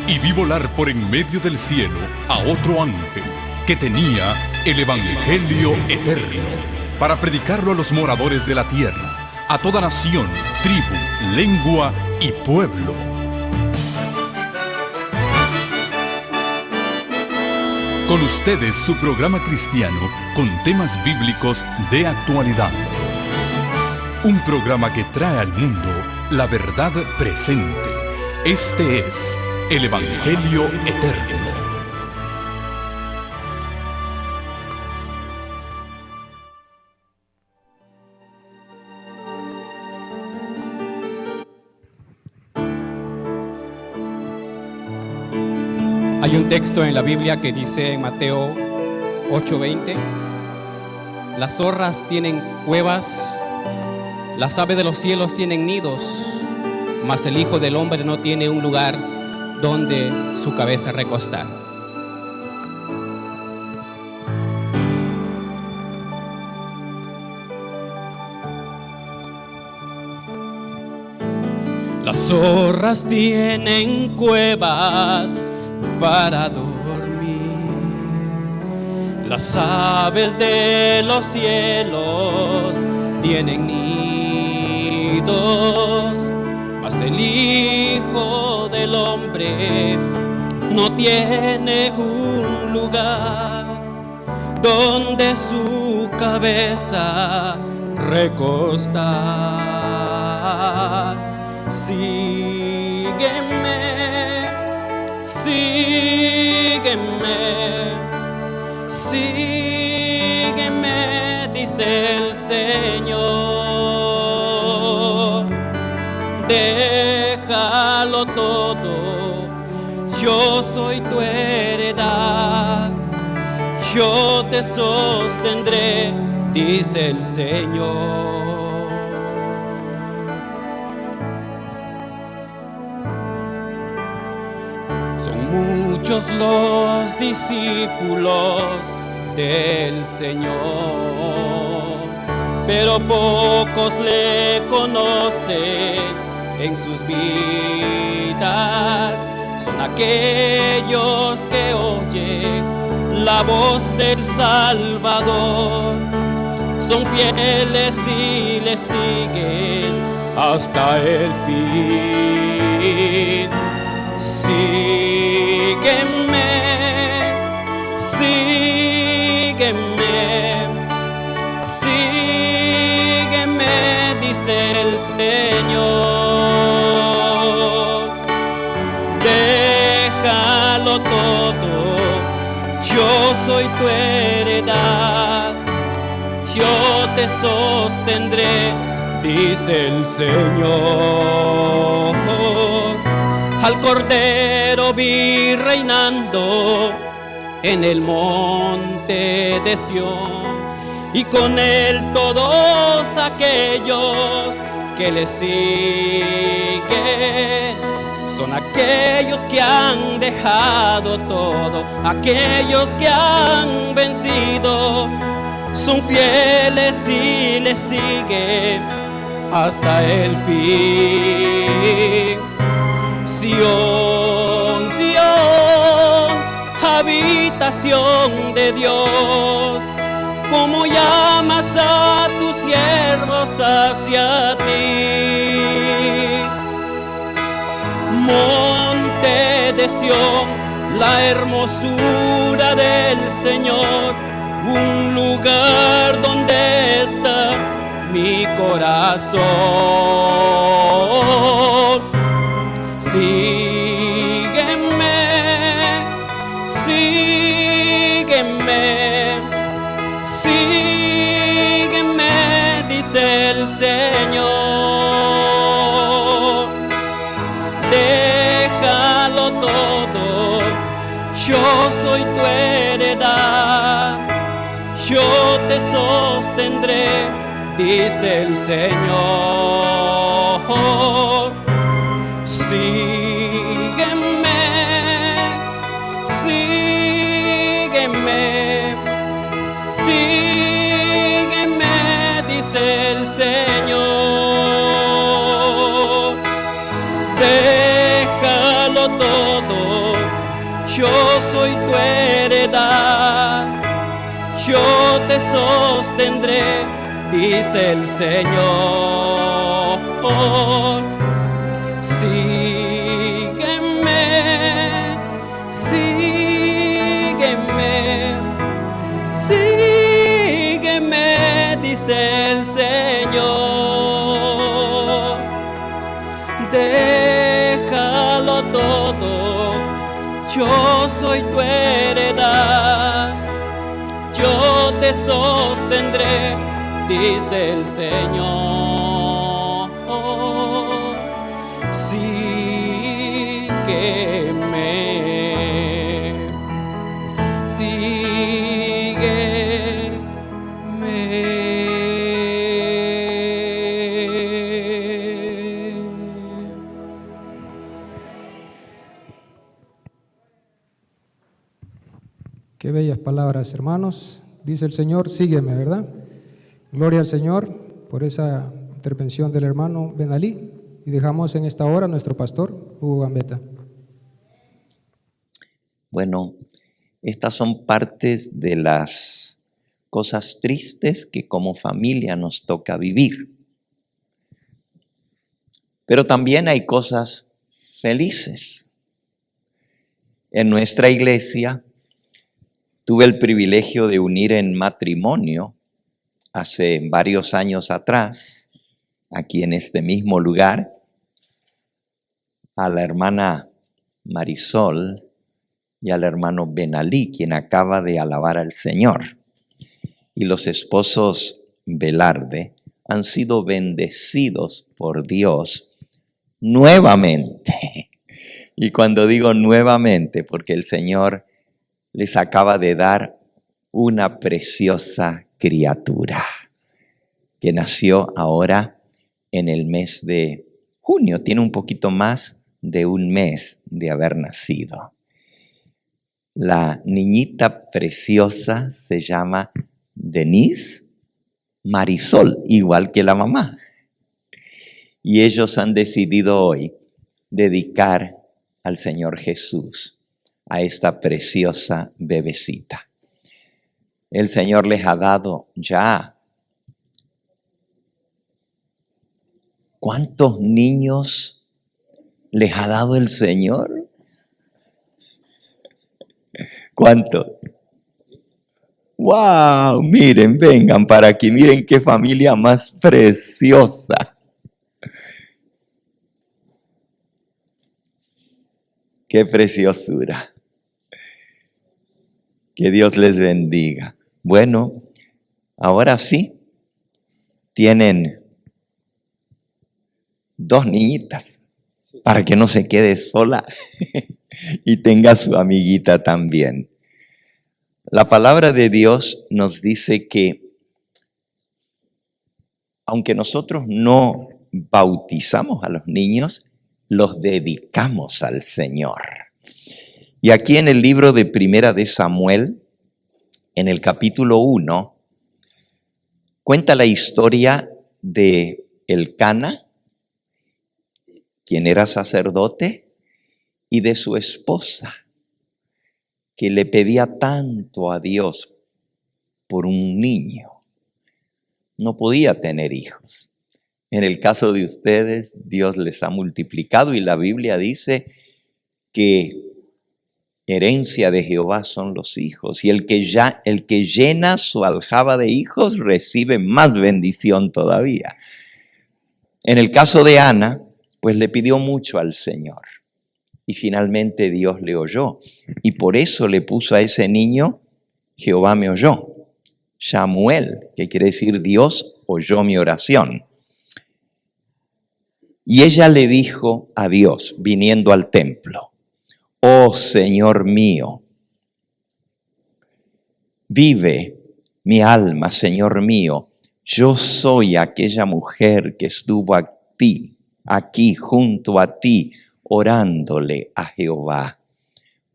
y vi volar por en medio del cielo a otro ángel que tenía el Evangelio eterno para predicarlo a los moradores de la tierra, a toda nación, tribu, lengua y pueblo. Con ustedes su programa cristiano con temas bíblicos de actualidad. Un programa que trae al mundo la verdad presente. Este es el Evangelio Eterno. Hay un texto en la Biblia que dice en Mateo 8:20: las zorras tienen cuevas, las aves de los cielos tienen nidos, mas el Hijo del Hombre no tiene un lugar donde su cabeza recostar. Las zorras tienen cuevas para dormir, las aves de los cielos tienen nidos, mas el Hijo del Hombre no tiene un lugar donde su cabeza recostar. Sígueme, sígueme, sígueme, dice el Señor. Déjalo todo, yo soy tu heredad, yo te sostendré, dice el Señor. Muchos los discípulos del Señor, pero pocos le conocen en sus vidas. Son aquellos que oyen la voz del Salvador, son fieles y le siguen hasta el fin. Sígueme, sígueme, sígueme, dice el Señor. Déjalo todo, yo soy tu heredad, yo te sostendré, dice el Señor. Al Cordero vi reinando en el monte de Sión, y con él todos aquellos que le siguen. Son aquellos que han dejado todo, aquellos que han vencido, son fieles y le siguen hasta el fin. Sión, Sión, habitación de Dios, como llamas a tus siervos hacia ti. Monte de Sión, la hermosura del Señor, un lugar donde está mi corazón. Sígueme, sígueme, sígueme, dice el Señor. Déjalo todo, yo soy tu heredad, yo te sostendré, dice el Señor. Sígueme, sígueme, sígueme, dice el Señor. Déjalo todo, te sostendré, dice el Señor. Sígueme, sígueme, sígueme, dice el Señor. Déjalo todo, yo soy tu heredad, yo te sostendré, dice el Señor. Sígueme, sígueme. Qué bellas palabras, hermanos. Dice el Señor, sígueme, ¿verdad? Gloria al Señor por esa intervención del hermano Benalí. Y dejamos en esta hora a nuestro pastor, Hugo Gambetta. Bueno, estas son partes de las cosas tristes que como familia nos toca vivir. Pero también hay cosas felices. En nuestra iglesia tuve el privilegio de unir en matrimonio hace varios años atrás, aquí en este mismo lugar, a la hermana Marisol y al hermano Benalí, quien acaba de alabar al Señor. Y los esposos Velarde han sido bendecidos por Dios nuevamente. Y cuando digo nuevamente, porque el Señor les acaba de dar una preciosa criatura que nació ahora en el mes de junio. Tiene un poquito más de un mes de haber nacido. La niñita preciosa se llama Denise Marisol, igual que la mamá. Y ellos han decidido hoy dedicar al Señor Jesús a esta preciosa bebecita. El Señor les ha dado ya. ¿Cuántos niños les ha dado el Señor? ¿Cuántos? ¡Wow! Miren, vengan para aquí. Miren qué familia más preciosa. ¡Qué preciosura! Que Dios les bendiga. Bueno, ahora sí, tienen 2 niñitas para que no se quede sola y tenga su amiguita también. La palabra de Dios nos dice que aunque nosotros no bautizamos a los niños, los dedicamos al Señor. Y aquí en el libro de Primera de Samuel, en el capítulo 1, cuenta la historia de Elcana, quien era sacerdote, y de su esposa, que le pedía tanto a Dios por un niño. No podía tener hijos. En el caso de ustedes, Dios les ha multiplicado y la Biblia dice que herencia de Jehová son los hijos. Y el que llena su aljaba de hijos recibe más bendición todavía. En el caso de Ana, pues le pidió mucho al Señor. Y finalmente Dios le oyó. Y por eso le puso a ese niño, Jehová me oyó. Samuel, que quiere decir Dios oyó mi oración. Y ella le dijo a Dios, viniendo al templo, oh Señor mío, vive mi alma, Señor mío, yo soy aquella mujer que estuvo aquí junto a ti, orándole a Jehová.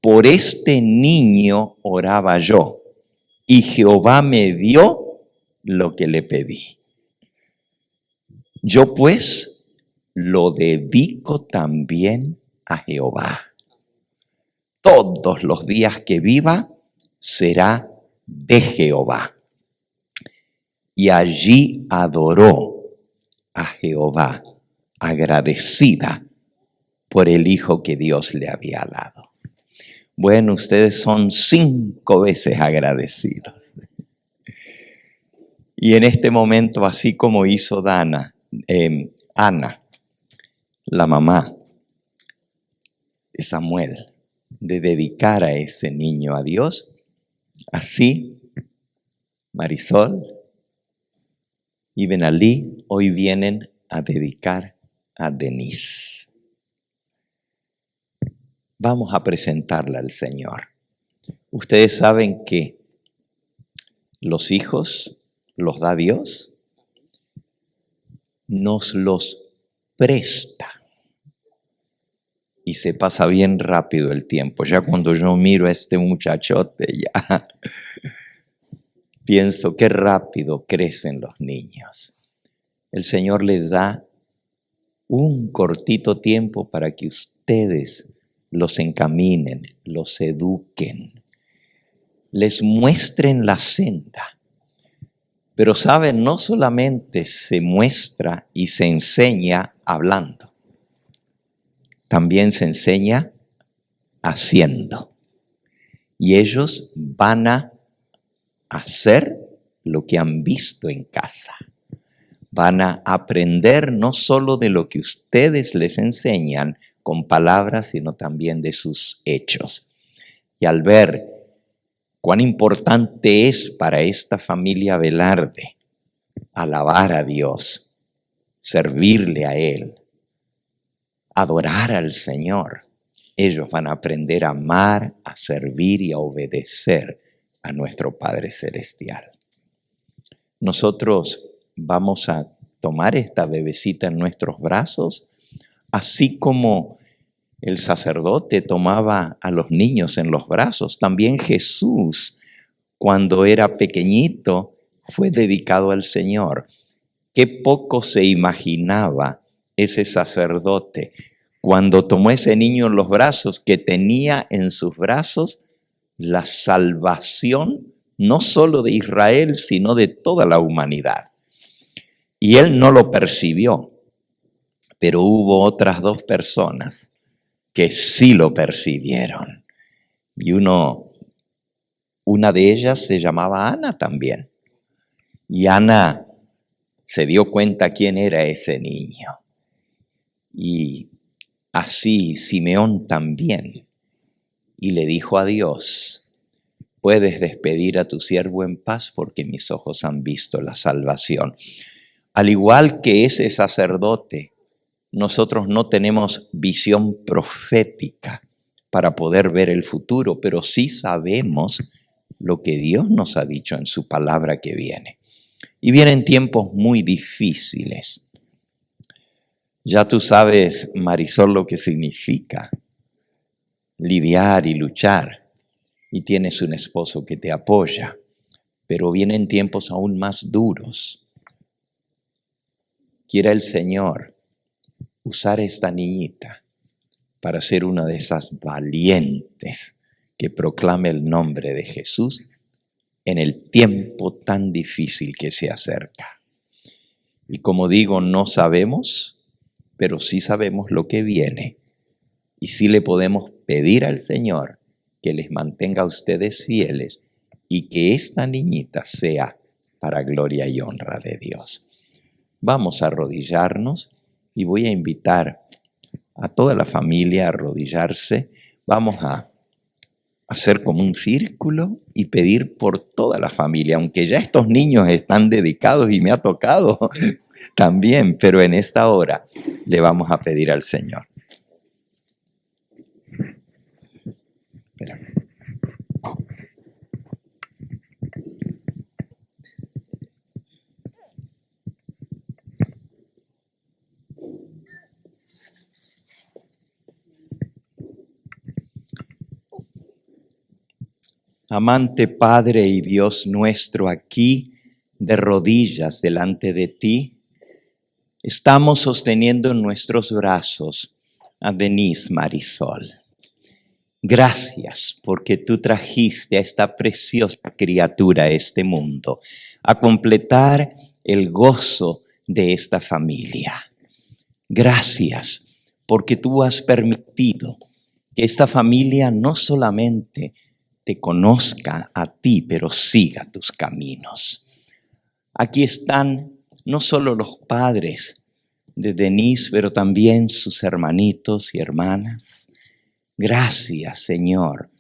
Por este niño oraba yo, y Jehová me dio lo que le pedí. Yo pues lo dedico también a Jehová. Todos los días que viva será de Jehová. y allí adoró a Jehová, agradecida por el hijo que Dios le había dado. Bueno, ustedes son 5 veces agradecidos. Y en este momento, así como hizo Ana, la mamá de Samuel, de dedicar a ese niño a Dios, así Marisol y Benalí hoy vienen a dedicar a Denise. Vamos a presentarla al Señor. Ustedes saben que los hijos los da Dios, nos los presta. Y se pasa bien rápido el tiempo. Ya cuando yo miro a este muchachote, ya pienso qué rápido crecen los niños. El Señor les da un cortito tiempo para que ustedes los encaminen, los eduquen, les muestren la senda. Pero saben, no solamente se muestra y se enseña hablando, también se enseña haciendo. Y ellos van a hacer lo que han visto en casa. Van a aprender no solo de lo que ustedes les enseñan con palabras, sino también de sus hechos. Y al ver cuán importante es para esta familia Velarde alabar a Dios, servirle a Él, adorar al Señor, ellos van a aprender a amar, a servir y a obedecer a nuestro Padre Celestial. Nosotros vamos a tomar esta bebecita en nuestros brazos, así como el sacerdote tomaba a los niños en los brazos. También Jesús, cuando era pequeñito, fue dedicado al Señor. Qué poco se imaginaba ese sacerdote cuando tomó ese niño en los brazos, que tenía en sus brazos la salvación no solo de Israel, sino de toda la humanidad. Y él no lo percibió, pero hubo otras 2 personas que sí lo percibieron. Y una de ellas se llamaba Ana también. Y Ana se dio cuenta quién era ese niño. Y así Simeón también. Y le dijo a Dios: puedes despedir a tu siervo en paz, porque mis ojos han visto la salvación. Al igual que ese sacerdote, nosotros no tenemos visión profética para poder ver el futuro, pero sí sabemos lo que Dios nos ha dicho en su palabra que viene. Y vienen tiempos muy difíciles. Ya tú sabes, Marisol, lo que significa lidiar y luchar. Y tienes un esposo que te apoya. Pero vienen tiempos aún más duros. Quiera el Señor usar esta niñita para ser una de esas valientes que proclame el nombre de Jesús en el tiempo tan difícil que se acerca. Y como digo, no sabemos, pero sí sabemos lo que viene. Y sí le podemos pedir al Señor que les mantenga a ustedes fieles y que esta niñita sea para gloria y honra de Dios. Vamos a arrodillarnos. Y voy a invitar a toda la familia a arrodillarse. Vamos a hacer como un círculo y pedir por toda la familia, aunque ya estos niños están dedicados y me ha tocado también, pero en esta hora le vamos a pedir al Señor. Espérame. Amante Padre y Dios nuestro, aquí de rodillas delante de ti, estamos sosteniendo en nuestros brazos a Denise Marisol. Gracias porque tú trajiste a esta preciosa criatura a este mundo a completar el gozo de esta familia. Gracias porque tú has permitido que esta familia no solamente te conozca a ti, pero siga tus caminos. Aquí están no solo los padres de Denise, pero también sus hermanitos y hermanas. Gracias, Señor,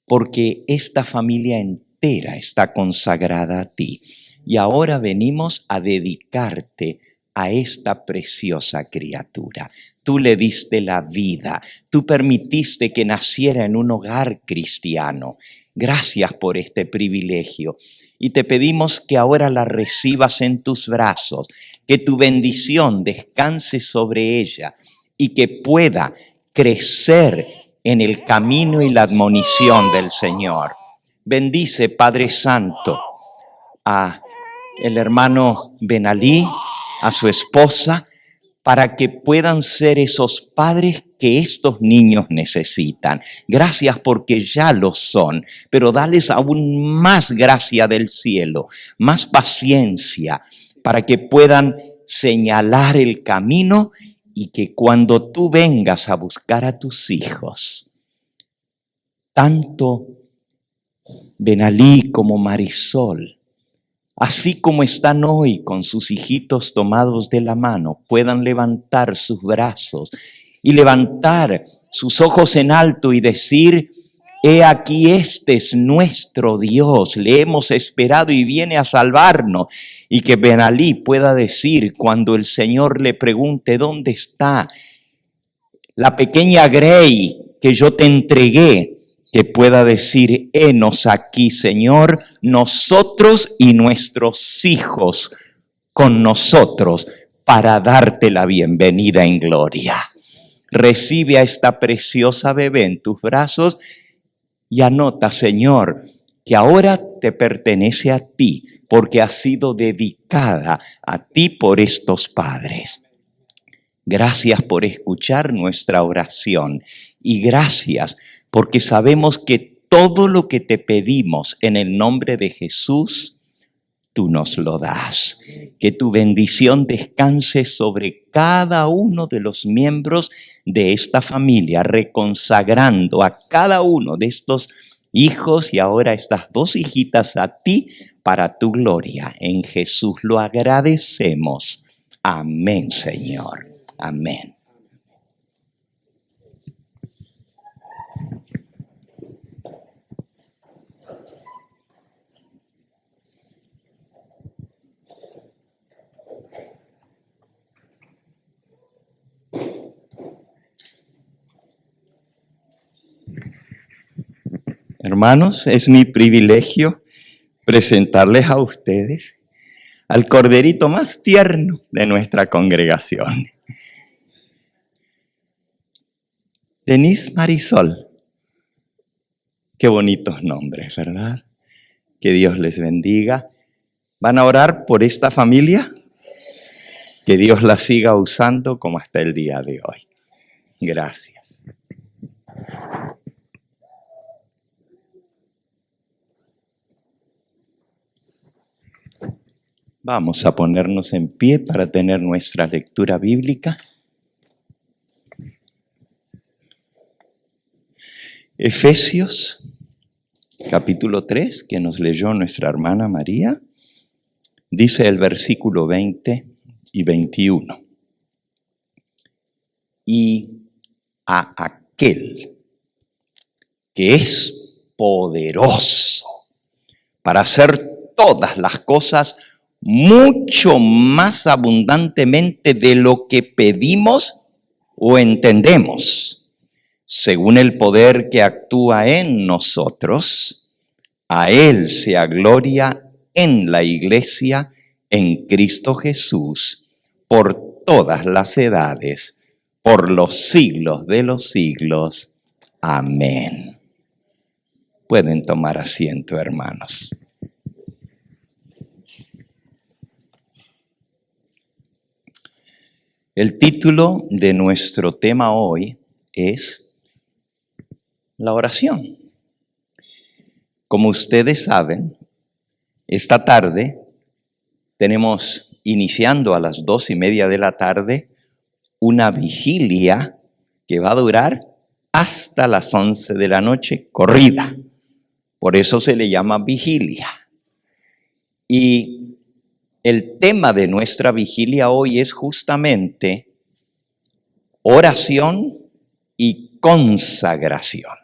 porque esta familia entera está consagrada a ti. Y ahora venimos a dedicarte a esta preciosa criatura. Tú le diste la vida, tú permitiste que naciera en un hogar cristiano. Gracias por este privilegio. Y te pedimos que ahora la recibas en tus brazos, que tu bendición descanse sobre ella y que pueda crecer en el camino y la admonición del Señor. Bendice, Padre Santo, a el hermano Benalí, a su esposa, para que puedan ser esos padres que estos niños necesitan. Gracias porque ya lo son, pero dales aún más gracia del cielo, más paciencia, para que puedan señalar el camino y que cuando tú vengas a buscar a tus hijos, tanto Benalí como Marisol, así como están hoy con sus hijitos tomados de la mano, puedan levantar sus brazos y levantar sus ojos en alto y decir: he aquí, este es nuestro Dios, le hemos esperado y viene a salvarnos. Y que Benalí pueda decir, cuando el Señor le pregunte: ¿dónde está la pequeña Grey que yo te entregué? Que pueda decir: henos aquí, Señor, nosotros y nuestros hijos con nosotros para darte la bienvenida en gloria. Recibe a esta preciosa bebé en tus brazos y anota, Señor, que ahora te pertenece a ti porque ha sido dedicada a ti por estos padres. Gracias por escuchar nuestra oración y gracias porque sabemos que todo lo que te pedimos en el nombre de Jesús, tú nos lo das. Que tu bendición descanse sobre cada uno de los miembros de esta familia, reconsagrando a cada uno de estos hijos y ahora estas dos hijitas a ti para tu gloria. En Jesús lo agradecemos. Amén, Señor. Amén. Hermanos, es mi privilegio presentarles a ustedes al corderito más tierno de nuestra congregación. Denise, Marisol. Qué bonitos nombres, ¿verdad? Que Dios les bendiga. ¿Van a orar por esta familia? Que Dios la siga usando como hasta el día de hoy. Gracias. Vamos a ponernos en pie para tener nuestra lectura bíblica. Efesios, capítulo 3, que nos leyó nuestra hermana María, dice el versículo 20 y 21. Y a aquel que es poderoso para hacer todas las cosas mucho más abundantemente de lo que pedimos o entendemos, según el poder que actúa en nosotros, a Él sea gloria en la iglesia, en Cristo Jesús, por todas las edades, por los siglos de los siglos. Amén. Pueden tomar asiento, hermanos. El título de nuestro tema hoy es la oración. Como ustedes saben, esta tarde tenemos, iniciando a las 2:30 de la tarde, una vigilia que va a durar hasta las 11 de la noche, corrida. Por eso se le llama vigilia. Y el tema de nuestra vigilia hoy es justamente oración y consagración.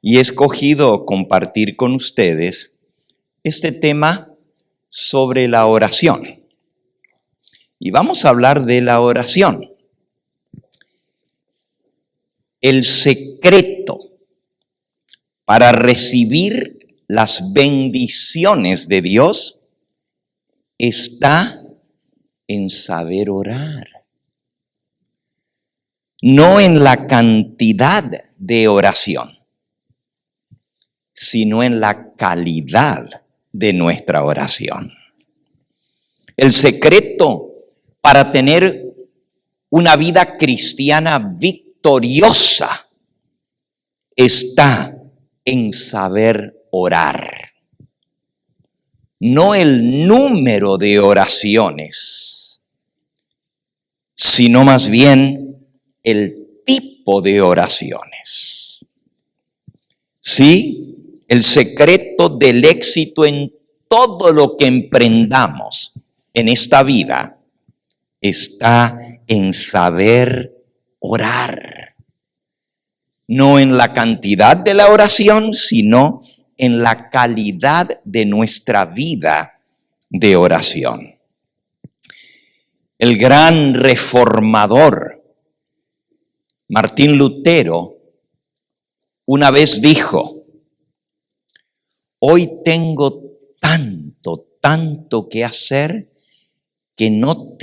Y he escogido compartir con ustedes este tema sobre la oración. Y vamos a hablar de la oración. El secreto para recibir las bendiciones de Dios está en saber orar. No en la cantidad de oración, sino en la calidad de nuestra oración. El secreto para tener una vida cristiana victoriosa está en saber orar. No el número de oraciones, sino más bien el tipo de oraciones. Sí, el secreto del éxito en todo lo que emprendamos en esta vida está en saber orar. No en la cantidad de la oración, sino en la calidad de nuestra vida de oración. El gran reformador Martín Lutero una vez dijo: hoy tengo tanto que hacer que no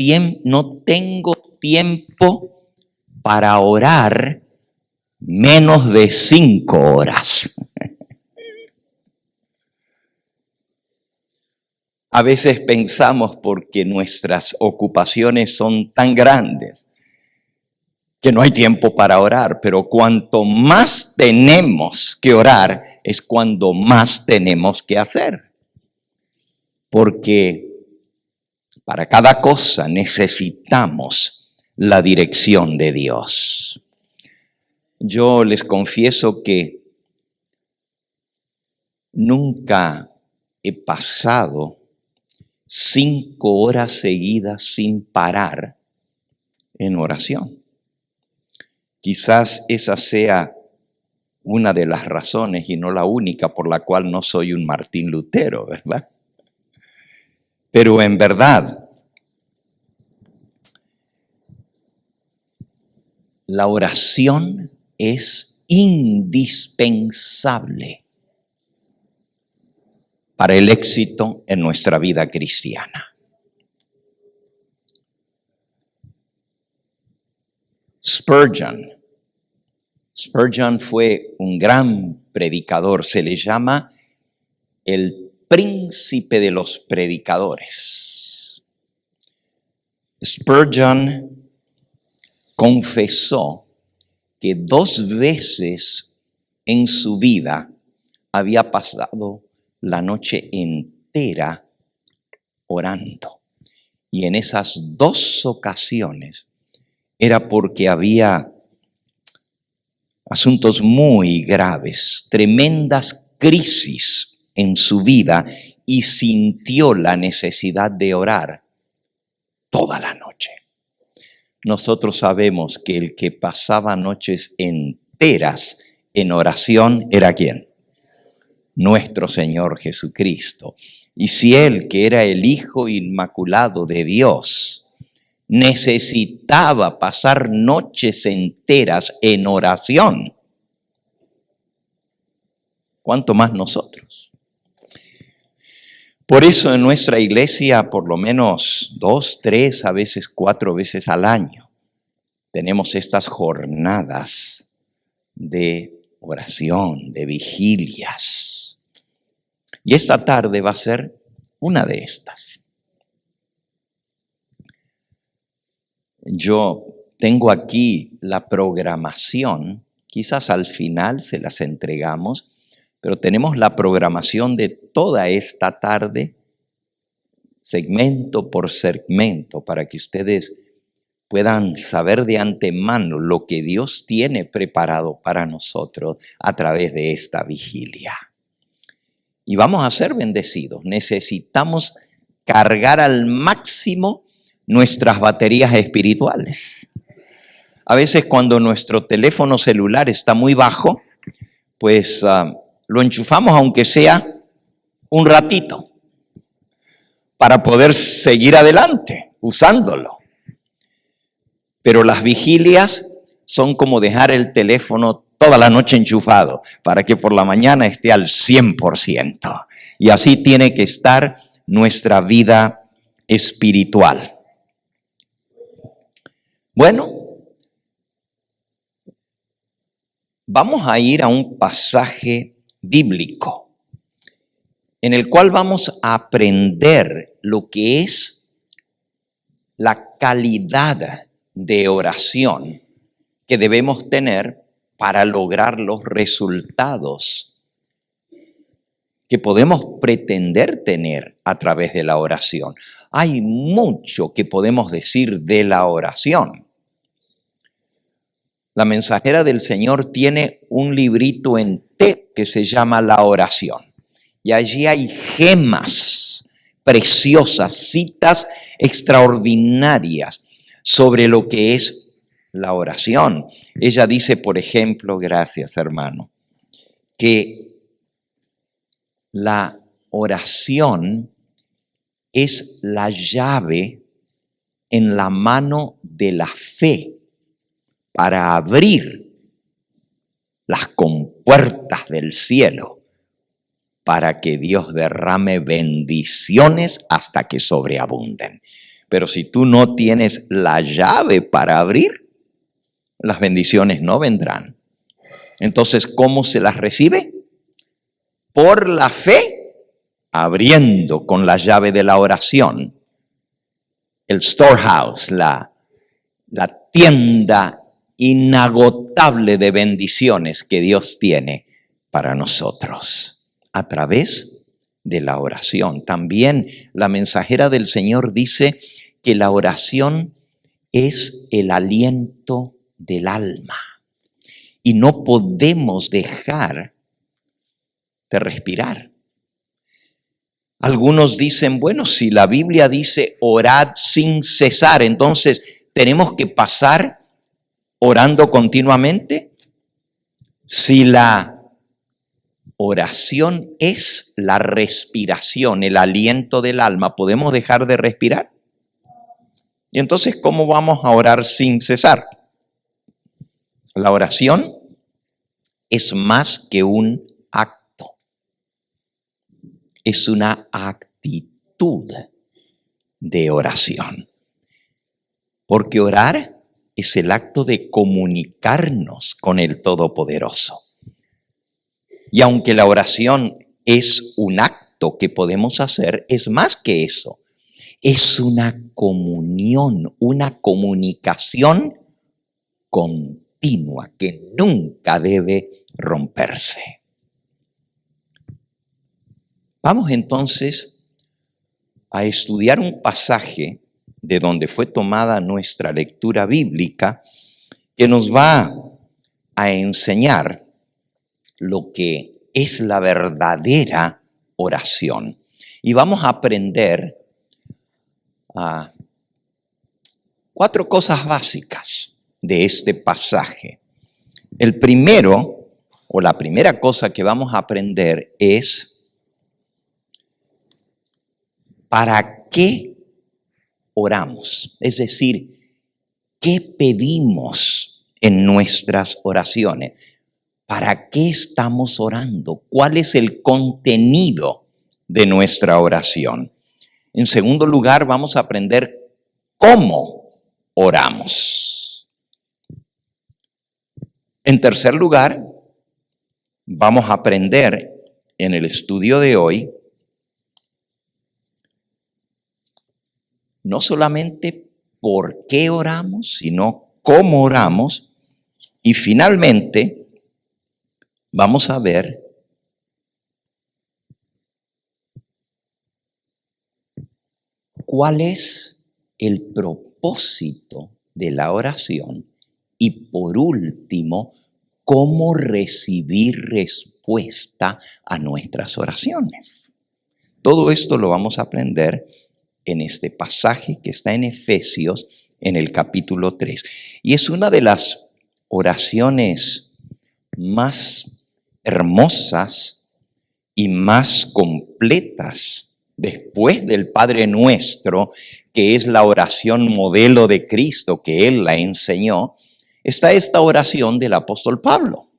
tengo tiempo para orar menos de 5 horas. A veces pensamos, porque nuestras ocupaciones son tan grandes, que no hay tiempo para orar, pero cuanto más tenemos que orar es cuando más tenemos que hacer. Porque para cada cosa necesitamos la dirección de Dios. Yo les confieso que nunca he pasado 5 horas seguidas sin parar en oración. Quizás esa sea una de las razones y no la única por la cual no soy un Martín Lutero, ¿verdad? Pero en verdad, la oración es indispensable para el éxito en nuestra vida cristiana. Spurgeon fue un gran predicador, se le llama el príncipe de los predicadores. Spurgeon confesó que 2 veces en su vida había pasado la noche entera orando. Y en esas 2 ocasiones era porque había asuntos muy graves, tremendas crisis en su vida, y sintió la necesidad de orar toda la noche. Nosotros sabemos que el que pasaba noches enteras en oración era ¿quién? Nuestro Señor Jesucristo. Y si Él, que era el Hijo Inmaculado de Dios, necesitaba pasar noches enteras en oración, ¿cuánto más nosotros? Por eso en nuestra iglesia, por lo menos 2, 3, a veces 4 veces al año, tenemos estas jornadas de oración, de vigilias. Y esta tarde va a ser una de estas. Yo tengo aquí la programación Quizás al final se las entregamos, pero tenemos la programación de toda esta tarde, segmento por segmento, para que ustedes puedan saber de antemano lo que Dios tiene preparado para nosotros a través de esta vigilia. Y vamos a ser bendecidos. Necesitamos cargar al máximo nuestras baterías espirituales. A veces cuando nuestro teléfono celular está muy bajo, pues lo enchufamos aunque sea un ratito para poder seguir adelante usándolo. Pero las vigilias son como dejar el teléfono toda la noche enchufado para que por la mañana esté al 100%. Y así tiene que estar nuestra vida espiritual. Bueno, vamos a ir a un pasaje bíblico en el cual vamos a aprender lo que es la calidad de oración que debemos tener para lograr los resultados que podemos pretender tener a través de la oración. Hay mucho que podemos decir de la oración. La mensajera del Señor tiene un librito en té que se llama La Oración. Y allí hay gemas preciosas, citas extraordinarias sobre lo que es la oración. Ella dice, por ejemplo, gracias hermano, que la oración es la llave en la mano de la fe para abrir las compuertas del cielo para que Dios derrame bendiciones hasta que sobreabunden. Pero si tú no tienes la llave para abrir, las bendiciones no vendrán. Entonces, ¿cómo se las recibe? Por la fe, abriendo con la llave de la oración el storehouse, la tienda inagotable de bendiciones que Dios tiene para nosotros a través de la oración. También la mensajera del Señor dice que la oración es el aliento del alma y no podemos dejar de respirar. Algunos dicen, bueno, si la Biblia dice orad sin cesar, entonces tenemos que pasar orando continuamente. Si la oración es la respiración, el aliento del alma, ¿podemos dejar de respirar? Y entonces, ¿cómo vamos a orar sin cesar? La oración es más que un acto, es una actitud de oración. Porque orar es el acto de comunicarnos con el Todopoderoso. Y aunque la oración es un acto que podemos hacer, es más que eso. Es una comunión, una comunicación continua que nunca debe romperse. Vamos entonces a estudiar un pasaje de donde fue tomada nuestra lectura bíblica que nos va a enseñar lo que es la verdadera oración. Y vamos a aprender 4 cosas básicas de este pasaje. El primero, o la primera cosa que vamos a aprender es ¿para qué oramos? Es decir, ¿qué pedimos en nuestras oraciones? ¿Para qué estamos orando? ¿Cuál es el contenido de nuestra oración? En segundo lugar, vamos a aprender cómo oramos. En tercer lugar, vamos a aprender en el estudio de hoy no solamente por qué oramos, sino cómo oramos. Y finalmente, vamos a ver cuál es el propósito de la oración y, por último, cómo recibir respuesta a nuestras oraciones. Todo esto lo vamos a aprender en este pasaje que está en Efesios, en el capítulo 3. Y es una de las oraciones más hermosas y más completas después del Padre Nuestro, que es la oración modelo de Cristo que Él la enseñó. Está esta oración del apóstol Pablo.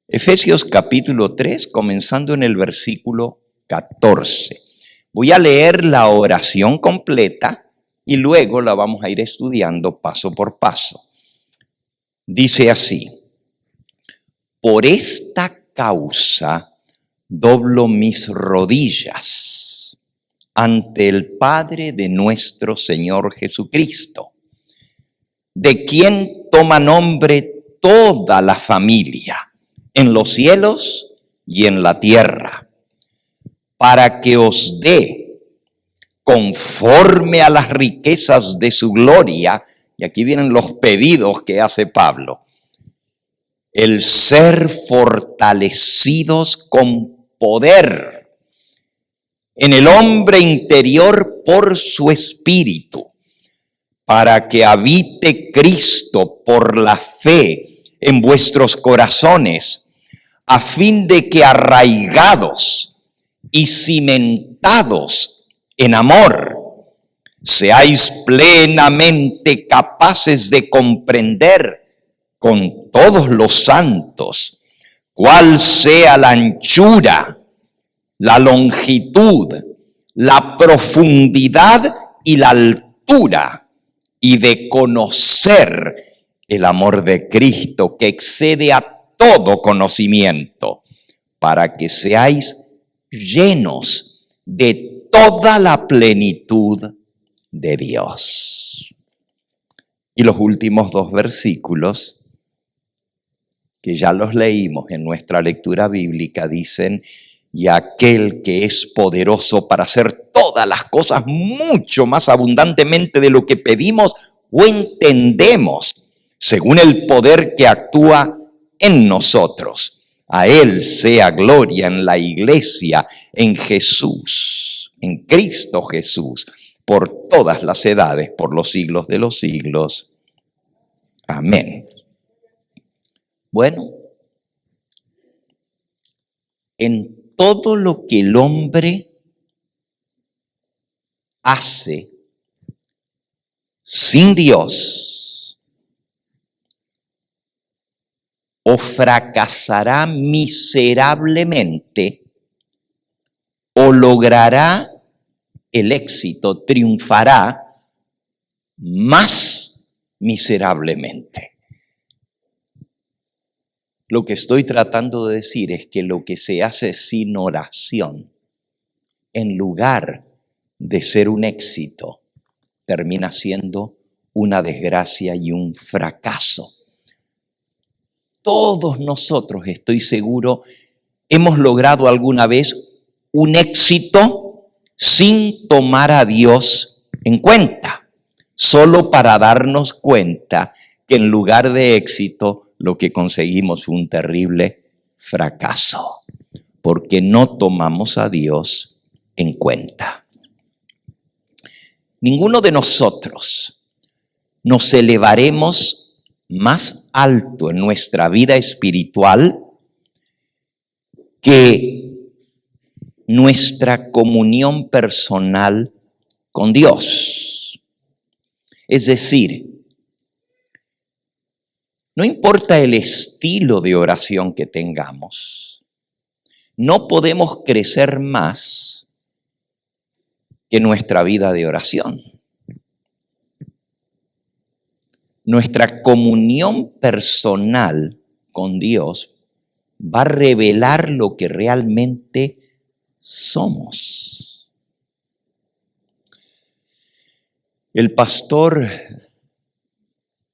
Efesios capítulo 3, comenzando en el versículo 14. Voy a leer la oración completa y luego la vamos a ir estudiando paso por paso. Dice así: por esta causa doblo mis rodillas ante el Padre de nuestro Señor Jesucristo, de quien toma nombre toda la familia en los cielos y en la tierra, para que os dé, conforme a las riquezas de su gloria, y aquí vienen los pedidos que hace Pablo, el ser fortalecidos con poder en el hombre interior por su espíritu, para que habite Cristo por la fe en vuestros corazones, a fin de que arraigados y cimentados en amor, seáis plenamente capaces de comprender con todos los santos cuál sea la anchura, la longitud, la profundidad y la altura, y de conocer el amor de Cristo que excede a todo conocimiento, para que seáis llenos de toda la plenitud de Dios. Y los últimos dos versículos, que ya los leímos en nuestra lectura bíblica, dicen: y aquel que es poderoso para hacer todas las cosas mucho más abundantemente de lo que pedimos o entendemos, según el poder que actúa en nosotros. A Él sea gloria en la iglesia, en Jesús, en Cristo Jesús, por todas las edades, por los siglos de los siglos. Amén. Bueno, en todo lo que el hombre hace sin Dios, o fracasará miserablemente, o logrará el éxito, triunfará más miserablemente. Lo que estoy tratando de decir es que lo que se hace sin oración, en lugar de ser un éxito, termina siendo una desgracia y un fracaso. Todos nosotros, estoy seguro, hemos logrado alguna vez un éxito sin tomar a Dios en cuenta, solo para darnos cuenta que en lugar de éxito, lo que conseguimos fue un terrible fracaso, porque no tomamos a Dios en cuenta. Ninguno de nosotros nos elevaremos más alto en nuestra vida espiritual que nuestra comunión personal con Dios. Es decir, no importa el estilo de oración que tengamos, no podemos crecer más que nuestra vida de oración. Nuestra comunión personal con Dios va a revelar lo que realmente somos. El pastor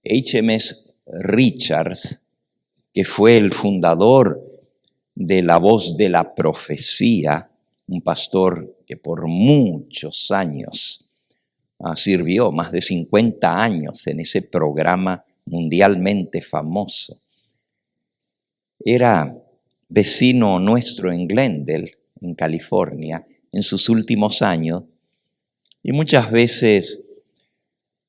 H.M.S. Richards, que fue el fundador de la voz de la profecía, un pastor que por muchos años sirvió, más de 50 años en ese programa mundialmente famoso. Era vecino nuestro en Glendale, en California, en sus últimos años, y muchas veces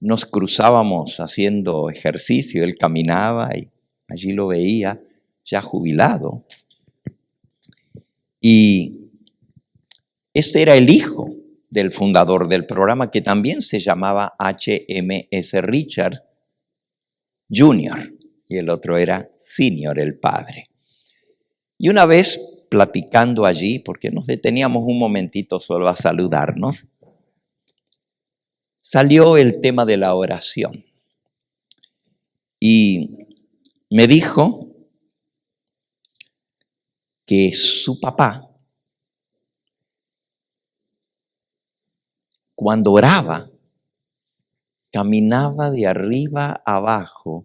nos cruzábamos haciendo ejercicio. Él caminaba y allí lo veía, ya jubilado. Y este era el hijo del fundador del programa, que también se llamaba H.M.S. Richards Jr., y el otro era Senior, el padre. Y una vez platicando allí, porque nos deteníamos un momentito solo a saludarnos, salió el tema de la oración. Y me dijo que su papá, cuando oraba, caminaba de arriba a abajo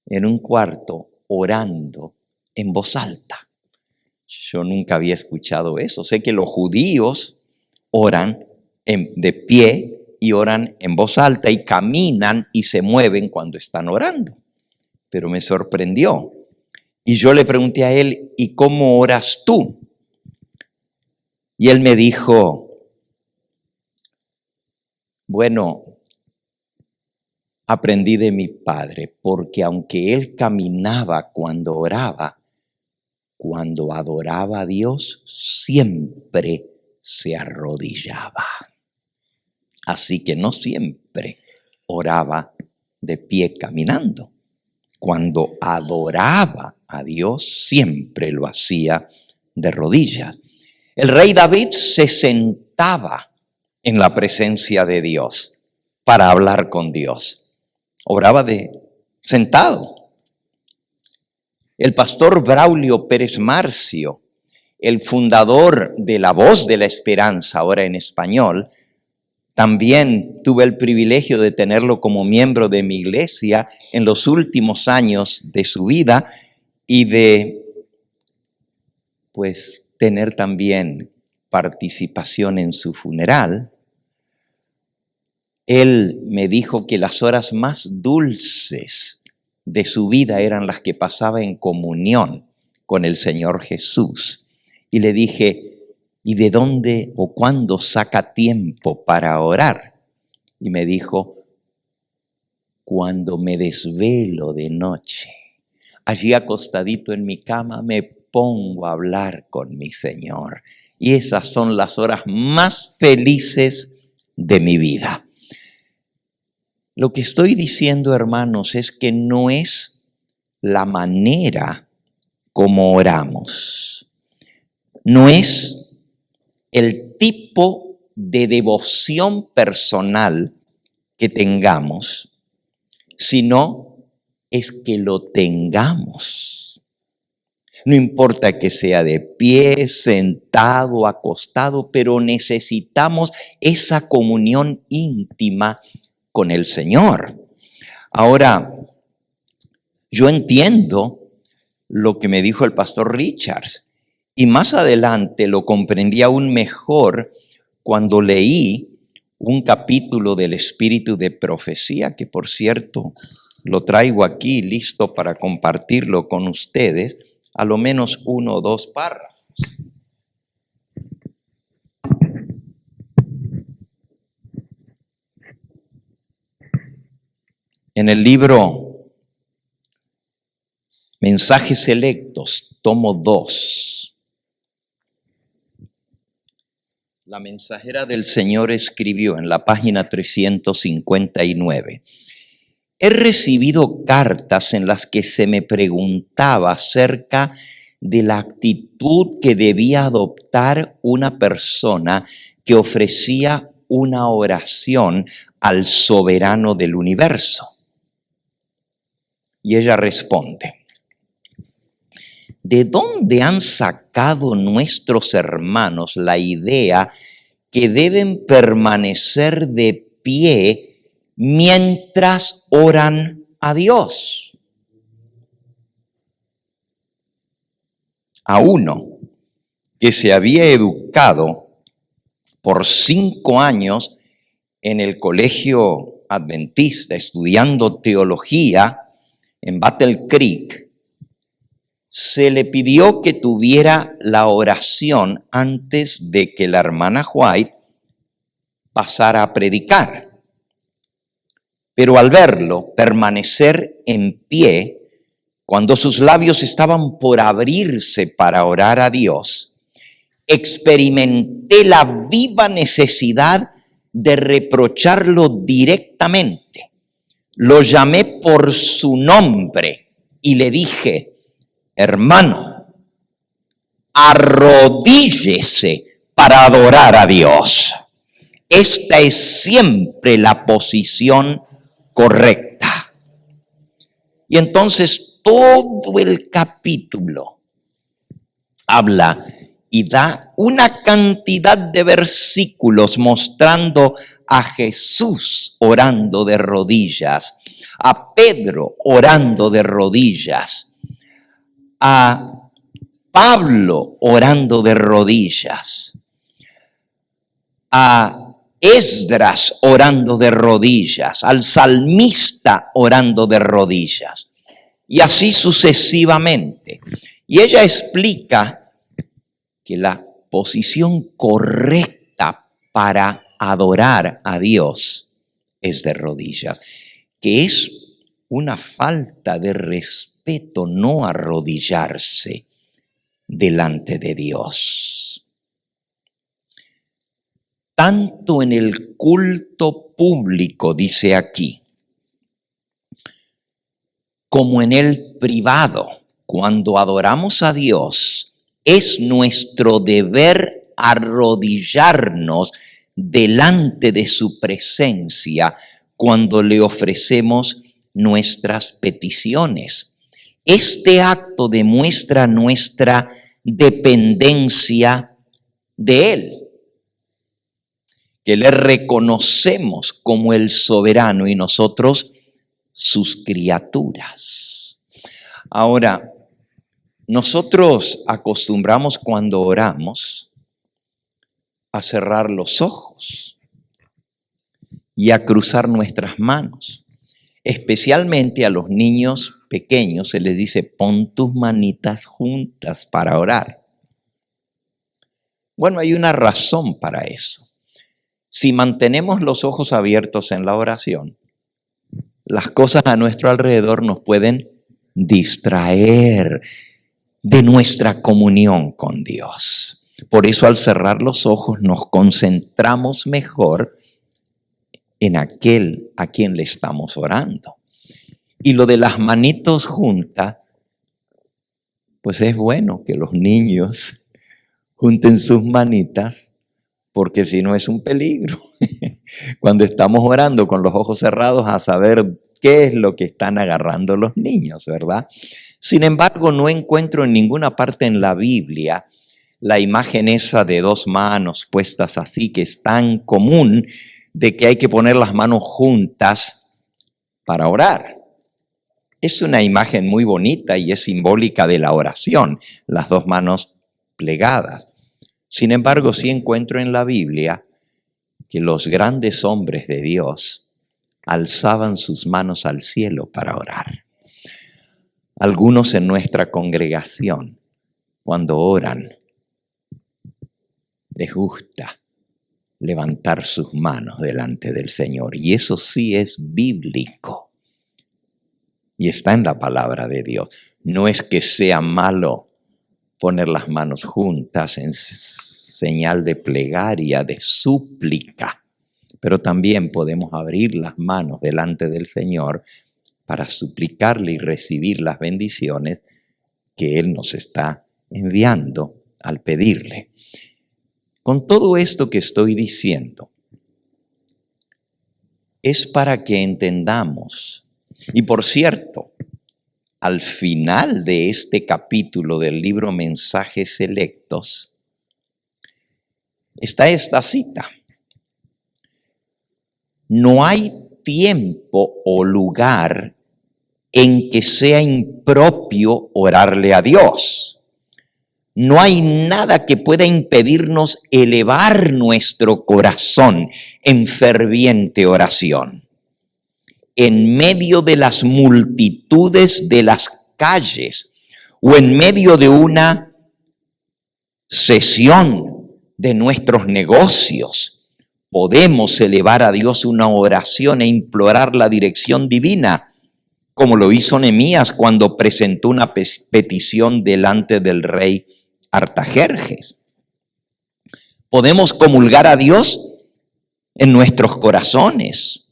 en un cuarto orando en voz alta. Yo nunca había escuchado eso. Sé que los judíos oran de pie y oran en voz alta y caminan y se mueven cuando están orando. Pero me sorprendió. Y yo le pregunté a él, ¿y cómo oras tú? Y él me dijo, bueno, aprendí de mi padre, porque aunque él caminaba cuando oraba, cuando adoraba a Dios, siempre se arrodillaba. Así que no siempre oraba de pie caminando. Cuando adoraba a Dios, siempre lo hacía de rodillas. El rey David se sentaba en la presencia de Dios para hablar con Dios. Oraba sentado. El pastor Braulio Pérez Marcio, el fundador de La Voz de la Esperanza, ahora en español, también tuve el privilegio de tenerlo como miembro de mi iglesia en los últimos años de su vida y de, tener también participación en su funeral. Él me dijo que las horas más dulces de su vida eran las que pasaba en comunión con el Señor Jesús. Y le dije, ¿y de dónde o cuándo saca tiempo para orar? Y me dijo, cuando me desvelo de noche, allí acostadito en mi cama, me pongo a hablar con mi Señor. Y esas son las horas más felices de mi vida. Lo que estoy diciendo, hermanos, es que no es la manera como oramos. No es el tipo de devoción personal que tengamos, sino es que lo tengamos. No importa que sea de pie, sentado, acostado, pero necesitamos esa comunión íntima con el Señor. Ahora, yo entiendo lo que me dijo el pastor Richards y más adelante lo comprendí aún mejor cuando leí un capítulo del Espíritu de Profecía, que por cierto lo traigo aquí listo para compartirlo con ustedes, a lo menos 1 o 2 párrafos. En el libro Mensajes Selectos, tomo 2, la mensajera del Señor escribió en la página 359, he recibido cartas en las que se me preguntaba acerca de la actitud que debía adoptar una persona que ofrecía una oración al soberano del universo. Y ella responde, ¿de dónde han sacado nuestros hermanos la idea que deben permanecer de pie mientras oran a Dios? a uno que se había educado por 5 años en el colegio adventista, estudiando teología en Battle Creek, se le pidió que tuviera la oración antes de que la hermana White pasara a predicar. Pero al verlo permanecer en pie, cuando sus labios estaban por abrirse para orar a Dios, experimenté la viva necesidad de reprocharlo directamente. Lo llamé por su nombre y le dije: hermano, arrodíllese para adorar a Dios. Esta es siempre la posición correcta. Y entonces todo el capítulo habla y da una cantidad de versículos mostrando a Jesús orando de rodillas, a Pedro orando de rodillas, a Pablo orando de rodillas, a Esdras orando de rodillas, al salmista orando de rodillas, y así sucesivamente. Y ella explica que la posición correcta para adorar a Dios es de rodillas, que es una falta de respeto no arrodillarse delante de Dios. Tanto en el culto público, dice aquí, como en el privado, cuando adoramos a Dios, es nuestro deber arrodillarnos delante de su presencia cuando le ofrecemos nuestras peticiones. Este acto demuestra nuestra dependencia de Él, que le reconocemos como el soberano y nosotros sus criaturas. Ahora, nosotros acostumbramos cuando oramos a cerrar los ojos y a cruzar nuestras manos. Especialmente a los niños pequeños se les dice: pon tus manitas juntas para orar. Bueno, hay una razón para eso. Si mantenemos los ojos abiertos en la oración, las cosas a nuestro alrededor nos pueden distraer de nuestra comunión con Dios. Por eso, al cerrar los ojos nos concentramos mejor en aquel a quien le estamos orando. Y lo de las manitos juntas, pues es bueno que los niños junten sus manitas, porque si no es un peligro. Cuando estamos orando con los ojos cerrados, a saber qué es lo que están agarrando los niños, ¿verdad? Sin embargo, no encuentro en ninguna parte en la Biblia la imagen esa de 2 manos puestas así, que es tan común, de que hay que poner las manos juntas para orar. Es una imagen muy bonita y es simbólica de la oración, las 2 manos plegadas. Sin embargo, sí encuentro en la Biblia que los grandes hombres de Dios alzaban sus manos al cielo para orar. Algunos en nuestra congregación, cuando oran, les gusta levantar sus manos delante del Señor. Y eso sí es bíblico. Y está en la palabra de Dios. No es que sea malo poner las manos juntas en señal de plegaria, de súplica. Pero también podemos abrir las manos delante del Señor para suplicarle y recibir las bendiciones que Él nos está enviando al pedirle. Con todo esto que estoy diciendo, es para que entendamos. Y por cierto, al final de este capítulo del libro Mensajes Selectos, está esta cita: no hay tiempo o lugar en que sea impropio orarle a Dios. no hay nada que pueda impedirnos elevar nuestro corazón en ferviente oración. En medio de las multitudes de las calles o en medio de una sesión de nuestros negocios, podemos elevar a Dios una oración e implorar la dirección divina, como lo hizo Nehemías cuando presentó una petición delante del rey Artajerjes. Podemos comulgar a Dios en nuestros corazones.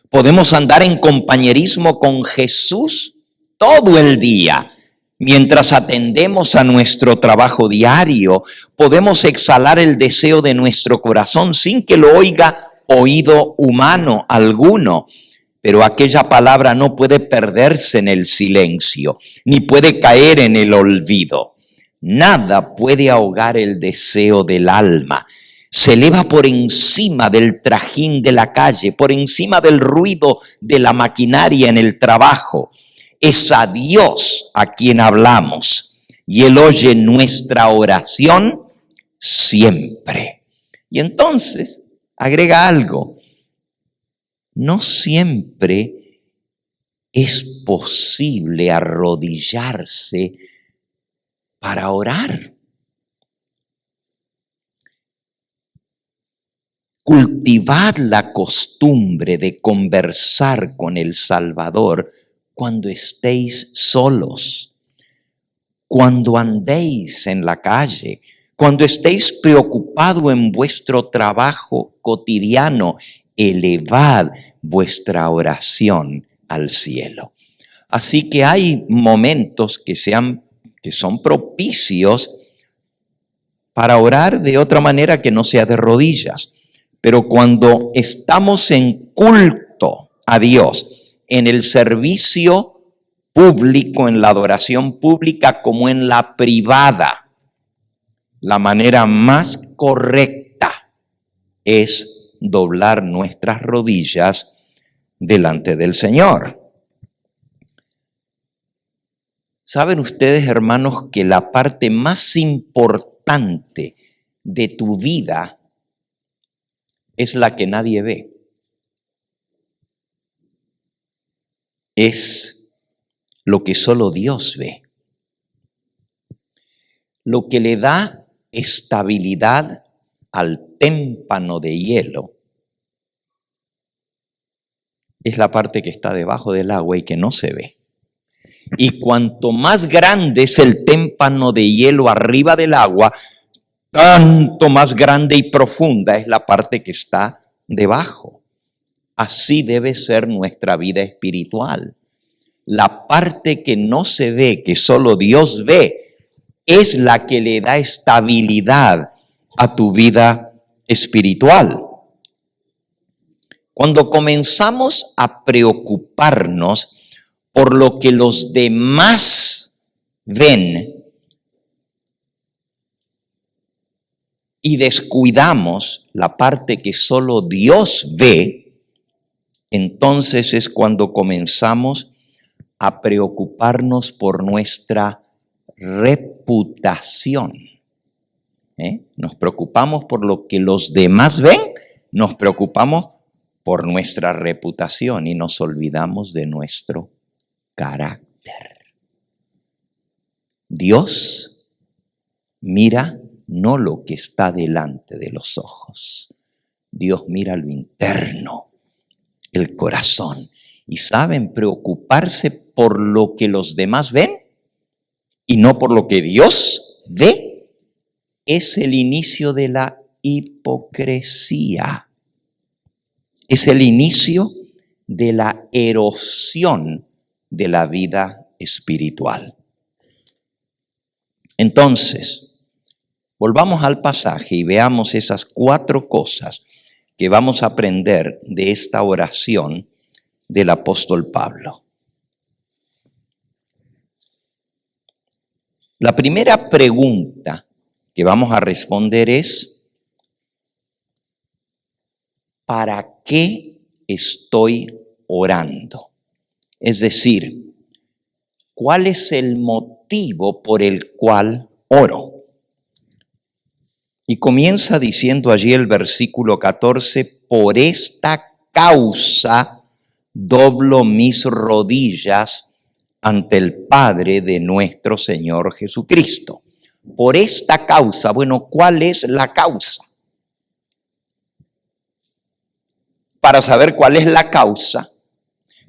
Podemos andar en compañerismo con Jesús todo el día. Mientras atendemos a nuestro trabajo diario, podemos exhalar el deseo de nuestro corazón sin que lo oiga oído humano alguno. Pero aquella palabra no puede perderse en el silencio, ni puede caer en el olvido. Nada puede ahogar el deseo del alma. Se eleva por encima del trajín de la calle, por encima del ruido de la maquinaria en el trabajo. Es a Dios a quien hablamos y Él oye nuestra oración siempre. Y entonces agrega algo. No siempre es posible arrodillarse para orar. Cultivad la costumbre de conversar con el Salvador cuando estéis solos, cuando andéis en la calle, cuando estéis preocupados en vuestro trabajo cotidiano, elevad vuestra oración al cielo. Así que hay momentos que son propicios para orar de otra manera que no sea de rodillas. Pero cuando estamos en culto a Dios, en el servicio público, en la adoración pública como en la privada, la manera más correcta es doblar nuestras rodillas delante del Señor. ¿Saben ustedes, hermanos, que la parte más importante de tu vida es la que nadie ve? Es lo que solo Dios ve. Lo que le da estabilidad al témpano de hielo es la parte que está debajo del agua y que no se ve. Y cuanto más grande es el témpano de hielo arriba del agua, tanto más grande y profunda es la parte que está debajo. Así debe ser nuestra vida espiritual. La parte que no se ve, que solo Dios ve, es la que le da estabilidad a tu vida espiritual. Cuando comenzamos a preocuparnos por lo que los demás ven y descuidamos la parte que solo Dios ve, entonces es cuando comenzamos a preocuparnos por nuestra reputación. Nos preocupamos por lo que los demás ven, nos preocupamos por nuestra reputación y nos olvidamos de nuestro carácter. Dios mira no lo que está delante de los ojos. Dios mira lo interno, el corazón. Y saben, preocuparse por lo que los demás ven y no por lo que Dios ve es el inicio de la hipocresía. Es el inicio de la erosión de la vida espiritual. Entonces, volvamos al pasaje y veamos esas 4 cosas que vamos a aprender de esta oración del apóstol Pablo. La primera pregunta que vamos a responder es: ¿para qué estoy orando? Es decir, ¿cuál es el motivo por el cual oro? Y comienza diciendo allí el versículo 14, por esta causa doblo mis rodillas ante el Padre de nuestro Señor Jesucristo. Por esta causa, bueno, ¿cuál es la causa? Para saber cuál es la causa,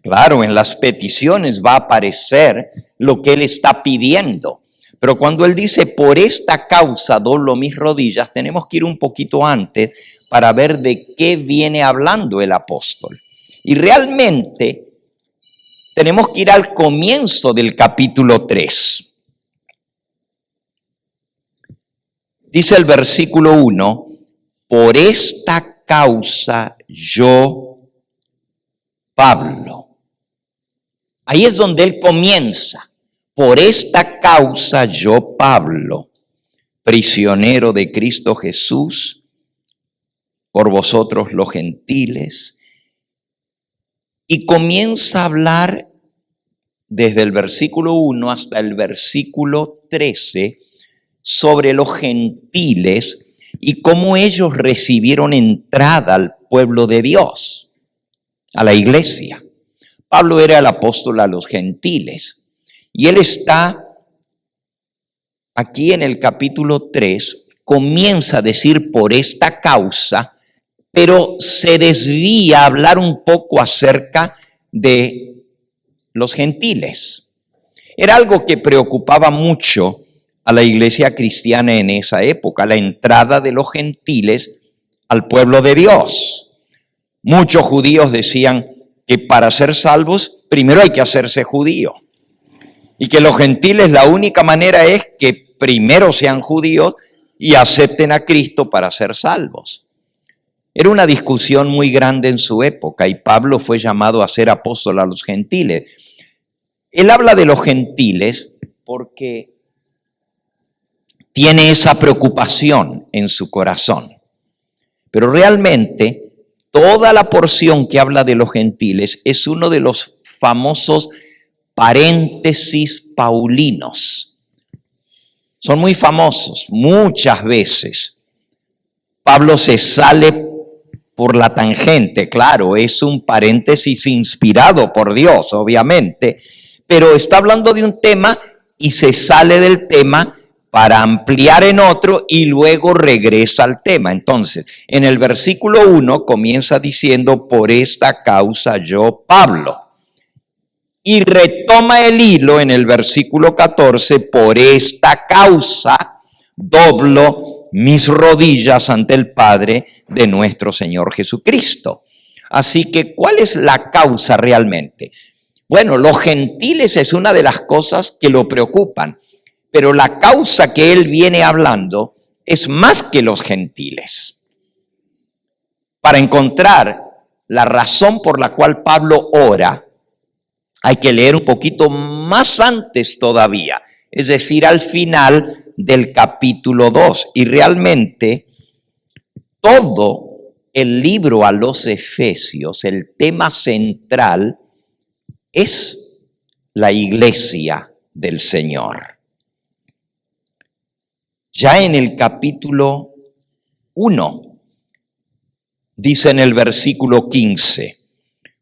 claro, en las peticiones va a aparecer lo que él está pidiendo. Pero cuando él dice, por esta causa doblo mis rodillas, tenemos que ir un poquito antes para ver de qué viene hablando el apóstol. Y realmente tenemos que ir al comienzo del capítulo 3. Dice el versículo 1, por esta causa yo, Pablo. Ahí es donde él comienza. Por esta causa yo, Pablo, prisionero de Cristo Jesús, por vosotros los gentiles. Y comienza a hablar desde el versículo 1 hasta el versículo 13 sobre los gentiles y cómo ellos recibieron entrada al pueblo de Dios, a la iglesia. Pablo era el apóstol a los gentiles. Y él está aquí en el capítulo 3, comienza a decir por esta causa, pero se desvía a hablar un poco acerca de los gentiles. Era algo que preocupaba mucho a la iglesia cristiana en esa época, la entrada de los gentiles al pueblo de Dios. Muchos judíos decían que para ser salvos, primero hay que hacerse judío. Y que los gentiles la única manera es que primero sean judíos y acepten a Cristo para ser salvos. Era una discusión muy grande en su época y Pablo fue llamado a ser apóstol a los gentiles. Él habla de los gentiles porque tiene esa preocupación en su corazón. Pero realmente toda la porción que habla de los gentiles es uno de los famosos paréntesis paulinos. Son muy famosos. Muchas veces Pablo se sale por la tangente, claro, es un paréntesis inspirado por Dios, obviamente, pero está hablando de un tema y se sale del tema para ampliar en otro y luego regresa al tema. Entonces, en el versículo 1 comienza diciendo, por esta causa yo, Pablo. Y retoma el hilo en el versículo 14, por esta causa doblo mis rodillas ante el Padre de nuestro Señor Jesucristo. Así que, ¿cuál es la causa realmente? Bueno, los gentiles es una de las cosas que lo preocupan, pero la causa que él viene hablando es más que los gentiles. Para encontrar la razón por la cual Pablo ora, hay que leer un poquito más antes todavía, es decir, al final del capítulo 2. Y realmente todo el libro a los Efesios, el tema central es la iglesia del Señor. Ya en el capítulo 1, dice en el versículo 15,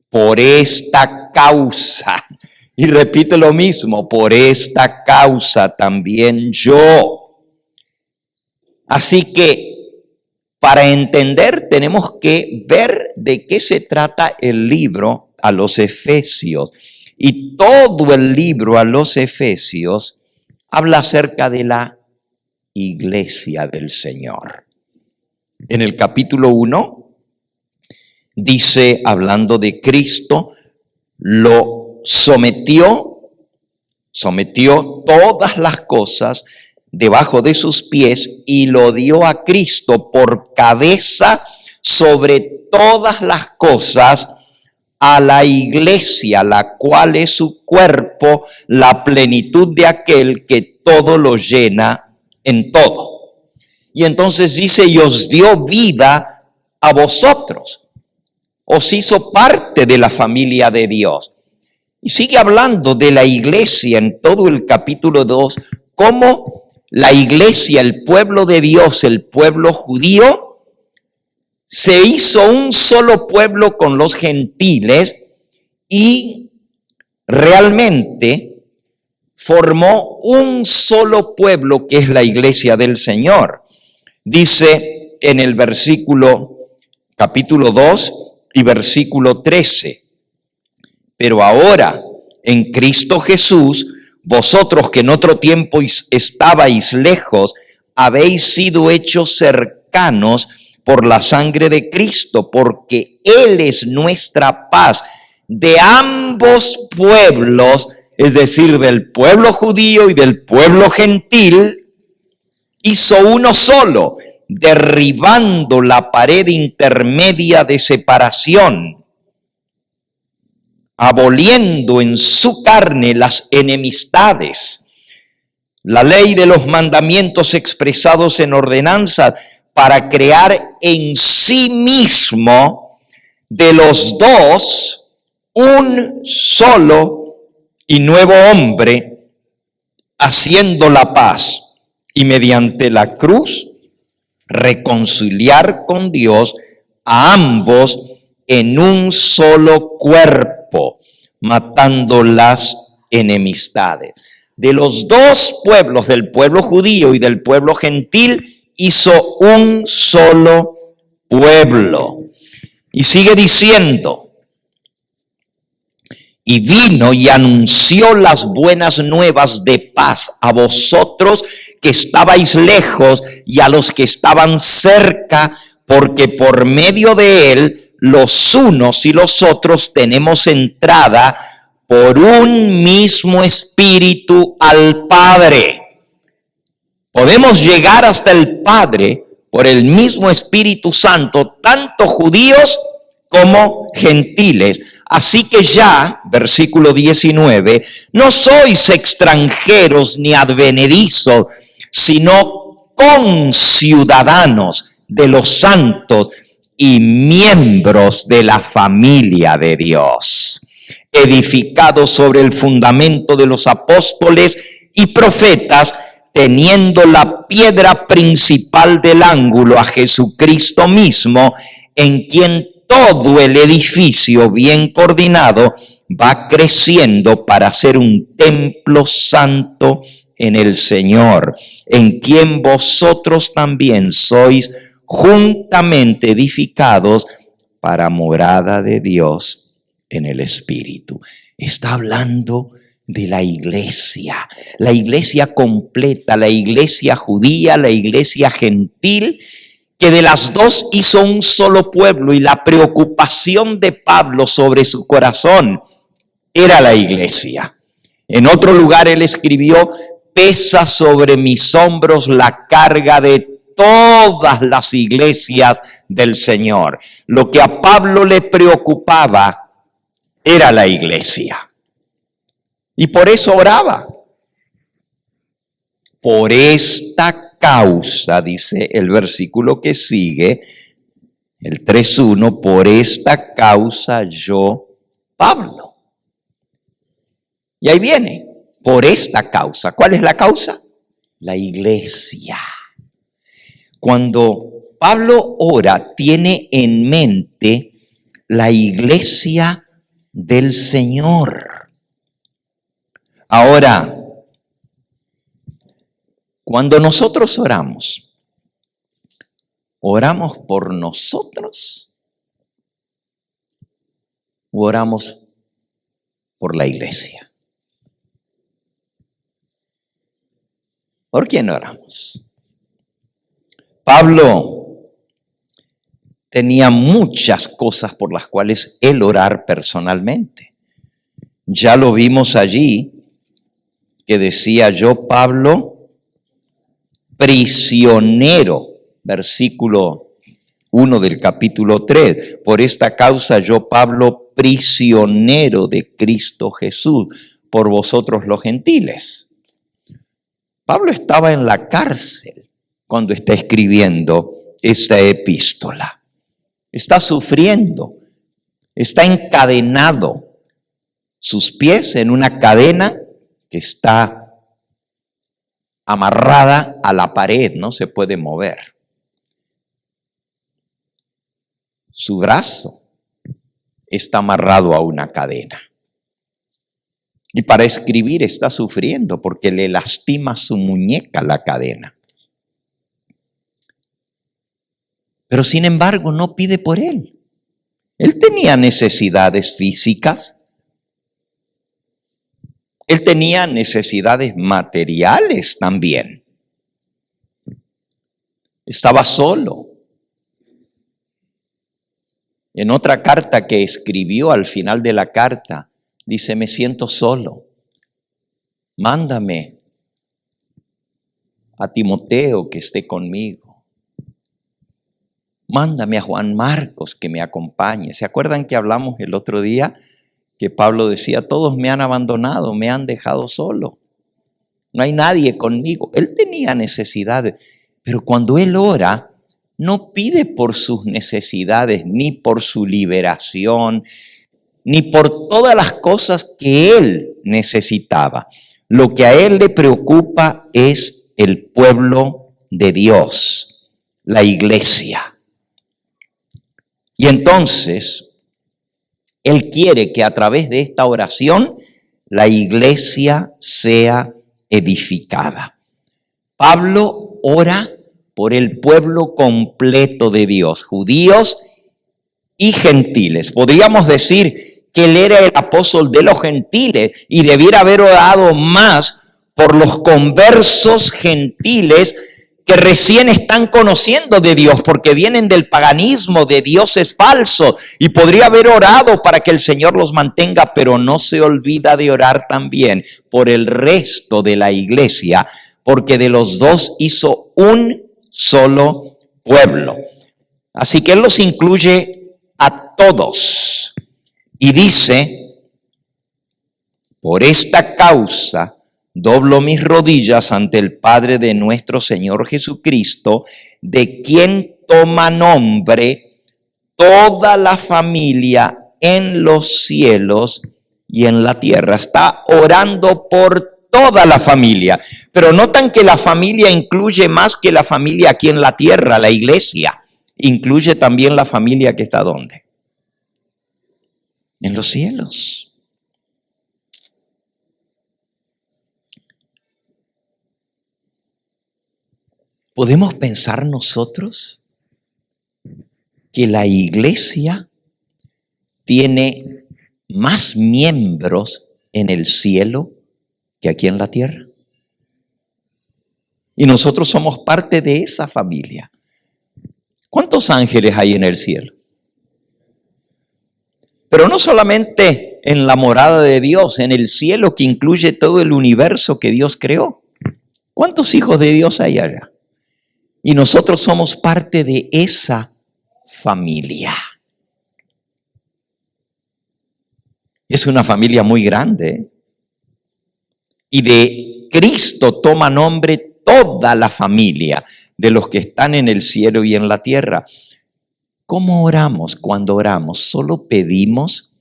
por esta causa, y repite lo mismo, por esta causa también yo. Así que para entender tenemos que ver de qué se trata el libro a los Efesios. Y todo el libro a los Efesios habla acerca de la iglesia del Señor. En el capítulo 1 dice, hablando de Cristo, lo sometió todas las cosas debajo de sus pies y lo dio a Cristo por cabeza sobre todas las cosas a la iglesia, la cual es su cuerpo, la plenitud de aquel que todo lo llena en todo. Y entonces dice, y os dio vida a vosotros, os hizo parte de la familia de Dios. Y sigue hablando de la iglesia en todo el capítulo 2, cómo la iglesia, el pueblo de Dios, el pueblo judío, se hizo un solo pueblo con los gentiles y realmente formó un solo pueblo que es la iglesia del Señor. Dice en el capítulo 2 y versículo 13, pero ahora en Cristo Jesús, vosotros que en otro tiempo estabais lejos, habéis sido hechos cercanos por la sangre de Cristo, porque Él es nuestra paz. De ambos pueblos, es decir, del pueblo judío y del pueblo gentil, hizo uno solo, derribando la pared intermedia de separación, aboliendo en su carne las enemistades, la ley de los mandamientos expresados en ordenanzas, para crear en sí mismo de los dos un solo y nuevo hombre, haciendo la paz, y mediante la cruz reconciliar con Dios a ambos en un solo cuerpo, matando las enemistades. De los dos pueblos, del pueblo judío y del pueblo gentil, hizo un solo pueblo. Y sigue diciendo, y vino y anunció las buenas nuevas de paz a vosotros que estabais lejos y a los que estaban cerca, porque por medio de él los unos y los otros tenemos entrada por un mismo espíritu al Padre. Podemos llegar hasta el Padre por el mismo Espíritu Santo, tanto judíos como gentiles. Así que ya, versículo 19, no sois extranjeros ni advenedizos, sino conciudadanos de los santos y miembros de la familia de Dios, edificados sobre el fundamento de los apóstoles y profetas, teniendo la piedra principal del ángulo a Jesucristo mismo, en quien todo el edificio bien coordinado va creciendo para ser un templo santo en el Señor, en quien vosotros también sois juntamente edificados para morada de Dios en el Espíritu. Está hablando de la iglesia completa, la iglesia judía, la iglesia gentil, que de las dos hizo un solo pueblo, y la preocupación de Pablo sobre su corazón era la iglesia. En otro lugar él escribió, pesa sobre mis hombros la carga de todas las iglesias del Señor. Lo que a Pablo le preocupaba era la iglesia. Y por eso oraba. Por esta causa, dice el versículo que sigue, el 3:1, por esta causa yo, Pablo. Y ahí viene, por esta causa. ¿Cuál es la causa? La iglesia. Cuando Pablo ora, tiene en mente la iglesia del Señor. Ahora, cuando nosotros oramos por nosotros o oramos por la iglesia. ¿Por quién oramos? Pablo tenía muchas cosas por las cuales él orar personalmente. Ya lo vimos allí, que decía yo, Pablo, prisionero, versículo 1 del capítulo 3. Por esta causa yo, Pablo, prisionero de Cristo Jesús, por vosotros los gentiles. Pablo estaba en la cárcel cuando está escribiendo esta epístola. Está sufriendo, está encadenado, sus pies en una cadena que está amarrada a la pared, no se puede mover. Su brazo está amarrado a una cadena. Y para escribir está sufriendo porque le lastima su muñeca la cadena. Pero sin embargo no pide por él. Él tenía necesidades físicas. Él tenía necesidades materiales también. Estaba solo. En otra carta que escribió al final de la carta, dice, me siento solo. Mándame a Timoteo que esté conmigo. Mándame a Juan Marcos que me acompañe. ¿Se acuerdan que hablamos el otro día? Que Pablo decía, todos me han abandonado, me han dejado solo. No hay nadie conmigo. Él tenía necesidades, pero cuando él ora, no pide por sus necesidades, ni por su liberación, ni por todas las cosas que él necesitaba. Lo que a él le preocupa es el pueblo de Dios, la iglesia. Y entonces, él quiere que a través de esta oración la iglesia sea edificada. Pablo ora por el pueblo completo de Dios, judíos y gentiles. Podríamos decir que él era el apóstol de los gentiles y debiera haber orado más por los conversos gentiles que recién están conociendo de Dios, porque vienen del paganismo, de dioses falsos, y podría haber orado para que el Señor los mantenga, pero no se olvida de orar también por el resto de la iglesia, porque de los dos hizo un solo pueblo. Así que Él los incluye a todos, y dice, por esta causa, doblo mis rodillas ante el Padre de nuestro Señor Jesucristo, de quien toma nombre toda la familia en los cielos y en la tierra. Está orando por toda la familia. Pero notan que la familia incluye más que la familia aquí en la tierra, la iglesia. Incluye también la familia que está ¿dónde? En los cielos. ¿Podemos pensar nosotros que la iglesia tiene más miembros en el cielo que aquí en la tierra? Y nosotros somos parte de esa familia. ¿Cuántos ángeles hay en el cielo? Pero no solamente en la morada de Dios, en el cielo que incluye todo el universo que Dios creó. ¿Cuántos hijos de Dios hay allá? Y nosotros somos parte de esa familia. Es una familia muy grande. Y de Cristo toma nombre toda la familia de los que están en el cielo y en la tierra. ¿Cómo oramos cuando oramos? ¿Solo pedimos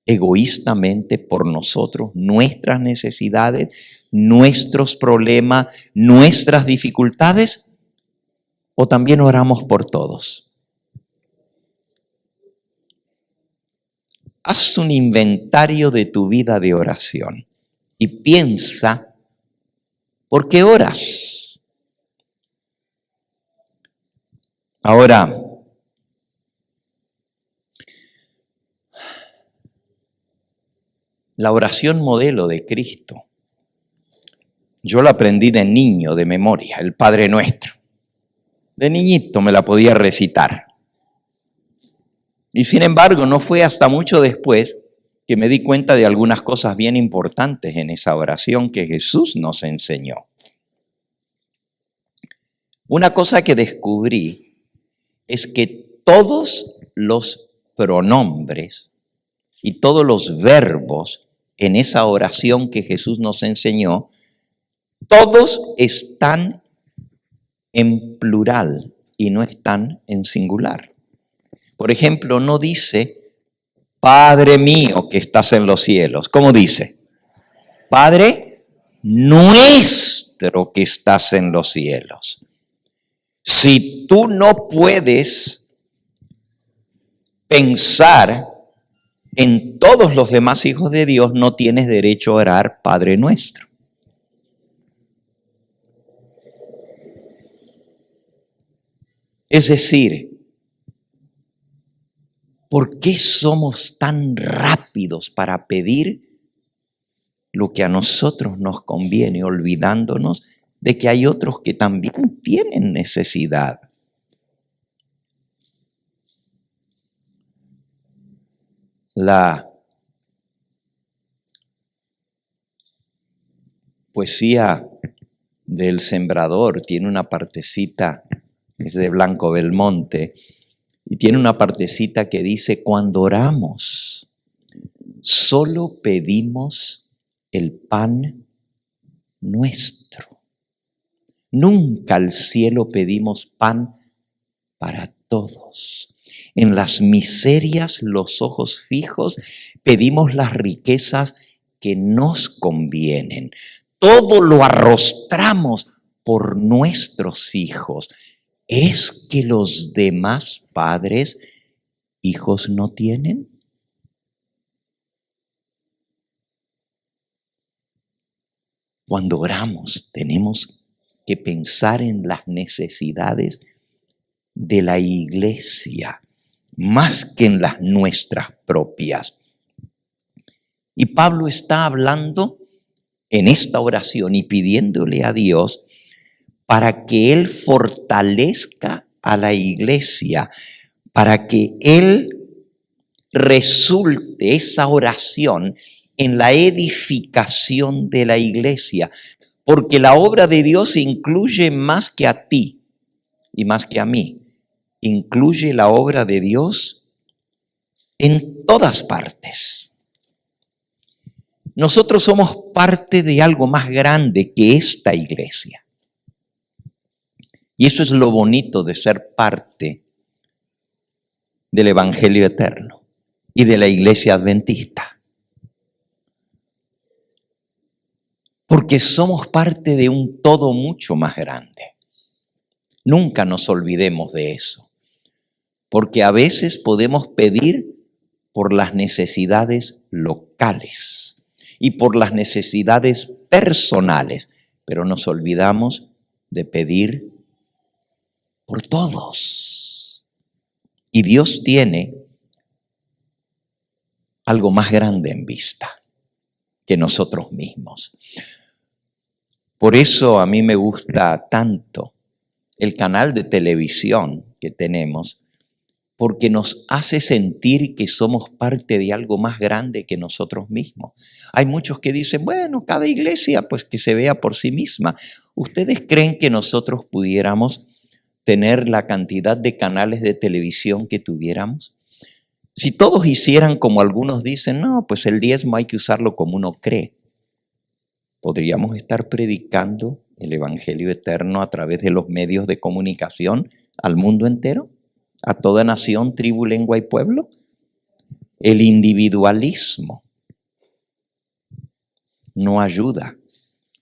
egoístamente por nosotros, nuestras necesidades, nuestros problemas, nuestras dificultades? ¿O también oramos por todos? Haz un inventario de tu vida de oración y piensa, ¿por qué oras? Ahora, la oración modelo de Cristo, yo la aprendí de niño, de memoria, el Padre Nuestro. De niñito me la podía recitar. Y sin embargo, no fue hasta mucho después que me di cuenta de algunas cosas bien importantes en esa oración que Jesús nos enseñó. Una cosa que descubrí es que todos los pronombres y todos los verbos en esa oración que Jesús nos enseñó, todos están en plural y no están en singular. Por ejemplo, no dice, Padre mío que estás en los cielos. ¿Cómo dice? Padre nuestro. nuestro que estás en los cielos. Si tú no puedes pensar en todos los demás hijos de Dios, no tienes derecho a orar Padre Nuestro. Es decir, ¿por qué somos tan rápidos para pedir lo que a nosotros nos conviene, olvidándonos de que hay otros que también tienen necesidad? La poesía del Sembrador tiene una partecita, es de Blanco Belmonte, y tiene una partecita que dice: cuando oramos, solo pedimos el pan nuestro. Nunca al cielo pedimos pan para todos. En las miserias, los ojos fijos, pedimos las riquezas que nos convienen. Todo lo arrostramos por nuestros hijos. ¿Es que los demás padres hijos no tienen? Cuando oramos, tenemos que pensar en las necesidades de la iglesia, más que en las nuestras propias. Y Pablo está hablando en esta oración y pidiéndole a Dios para que Él fortalezca a la iglesia, para que Él resulte esa oración en la edificación de la iglesia, porque la obra de Dios incluye más que a ti y más que a mí. Incluye la obra de Dios en todas partes. Nosotros somos parte de algo más grande que esta iglesia. Y eso es lo bonito de ser parte del Evangelio eterno y de la iglesia adventista. Porque somos parte de un todo mucho más grande. Nunca nos olvidemos de eso. Porque a veces podemos pedir por las necesidades locales y por las necesidades personales, pero nos olvidamos de pedir por todos. Y Dios tiene algo más grande en vista que nosotros mismos. Por eso a mí me gusta tanto el canal de televisión que tenemos, porque nos hace sentir que somos parte de algo más grande que nosotros mismos. Hay muchos que dicen, bueno, cada iglesia pues que se vea por sí misma. ¿Ustedes creen que nosotros pudiéramos tener la cantidad de canales de televisión que tuviéramos? Si todos hicieran como algunos dicen, no, pues el diezmo hay que usarlo como uno cree. ¿Podríamos estar predicando el Evangelio eterno a través de los medios de comunicación al mundo entero? ¿A toda nación, tribu, lengua y pueblo? El individualismo no ayuda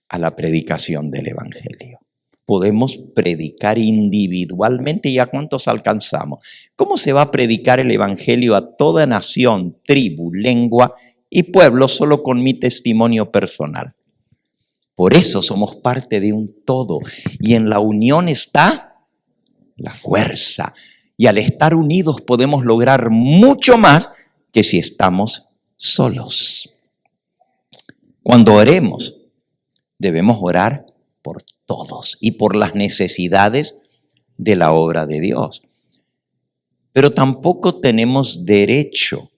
a la predicación del Evangelio. Podemos predicar individualmente y ¿a cuántos alcanzamos? ¿Cómo se va a predicar el Evangelio a toda nación, tribu, lengua y pueblo solo con mi testimonio personal? Por eso somos parte de un todo y en la unión está la fuerza. Y al estar unidos podemos lograr mucho más que si estamos solos. Cuando oremos, debemos orar por todos y por las necesidades de la obra de Dios. Pero tampoco tenemos derecho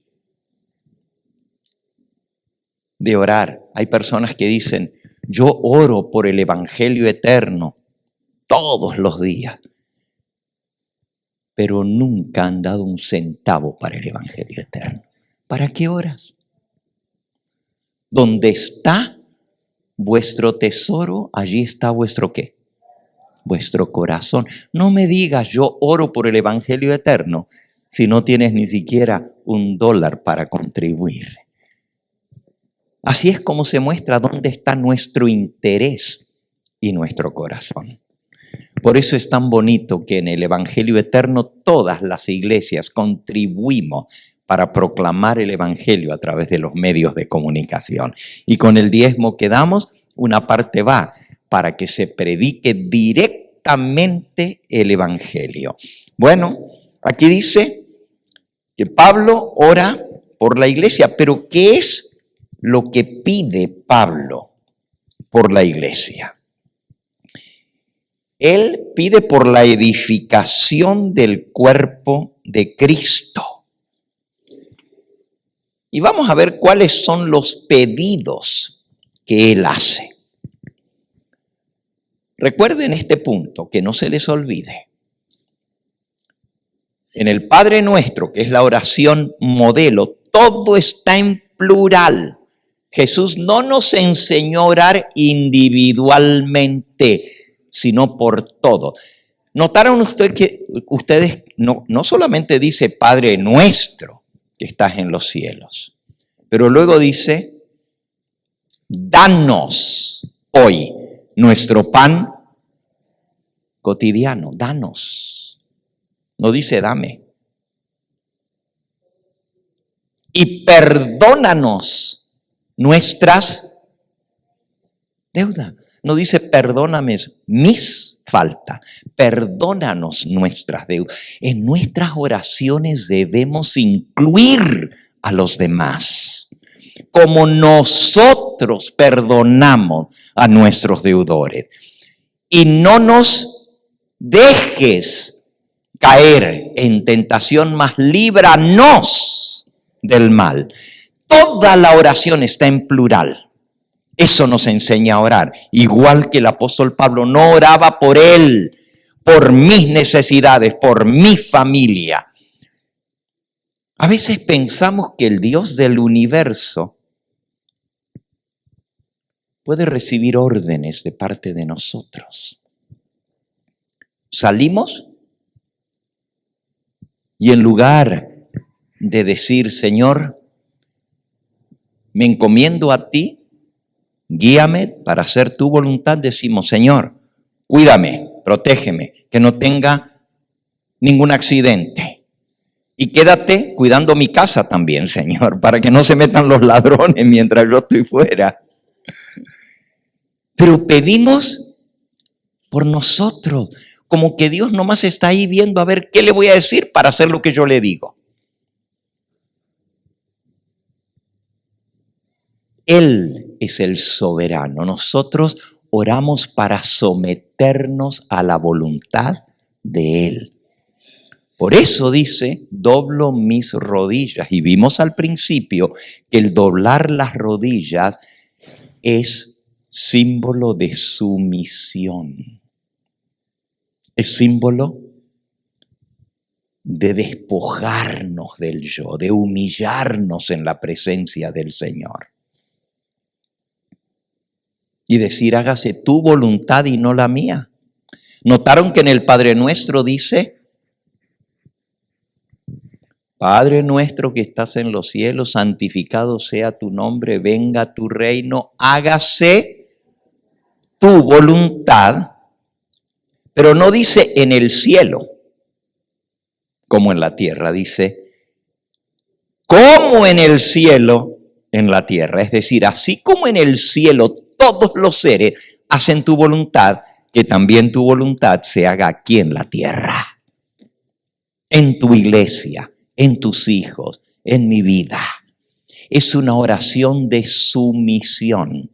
de orar. Hay personas que dicen, yo oro por el Evangelio eterno todos los días, pero nunca han dado un centavo para el Evangelio eterno. ¿Para qué oras? Donde está vuestro tesoro, allí está vuestro ¿qué? Vuestro corazón. No me digas yo oro por el Evangelio eterno si no tienes ni siquiera $1 para contribuir. Así es como se muestra dónde está nuestro interés y nuestro corazón. Por eso es tan bonito que en el Evangelio Eterno todas las iglesias contribuimos para proclamar el Evangelio a través de los medios de comunicación. Y con el diezmo que damos, una parte va para que se predique directamente el Evangelio. Bueno, aquí dice que Pablo ora por la iglesia, pero ¿qué es lo que pide Pablo por la iglesia? Él pide por la edificación del cuerpo de Cristo. Y vamos a ver cuáles son los pedidos que él hace. Recuerden este punto, que no se les olvide. En el Padre Nuestro, que es la oración modelo, todo está en plural. Jesús no nos enseñó a orar individualmente, sino por todo. ¿Notaron ustedes no solamente dice Padre Nuestro que estás en los cielos, pero luego dice, danos hoy nuestro pan cotidiano, danos. No dice dame. Y perdónanos nuestras deudas. No dice perdóname mis faltas, perdónanos nuestras deudas. En nuestras oraciones debemos incluir a los demás, como nosotros perdonamos a nuestros deudores. Y no nos dejes caer en tentación, mas líbranos del mal. Toda la oración está en plural. Eso nos enseña a orar. Igual que el apóstol Pablo no oraba por él, por mis necesidades, por mi familia. A veces pensamos que el Dios del universo puede recibir órdenes de parte de nosotros. Salimos y en lugar de decir, Señor, me encomiendo a ti, guíame para hacer tu voluntad, decimos, Señor, cuídame, protégeme, que no tenga ningún accidente. Y quédate cuidando mi casa también, Señor, para que no se metan los ladrones mientras yo estoy fuera. Pero pedimos por nosotros, como que Dios nomás está ahí viendo a ver qué le voy a decir para hacer lo que yo le digo. Él es el soberano. Nosotros oramos para someternos a la voluntad de Él. Por eso dice, doblo mis rodillas. Y vimos al principio que el doblar las rodillas es símbolo de sumisión. Es símbolo de despojarnos del yo, de humillarnos en la presencia del Señor. Y decir, hágase tu voluntad y no la mía. ¿Notaron que en el Padre Nuestro dice, Padre nuestro que estás en los cielos, santificado sea tu nombre, venga tu reino, hágase tu voluntad, pero no dice en el cielo, como en la tierra, dice, como en el cielo, en la tierra. Es decir, así como en el cielo todos los seres hacen tu voluntad, que también tu voluntad se haga aquí en la tierra, en tu iglesia, en tus hijos, en mi vida. Es una oración de sumisión.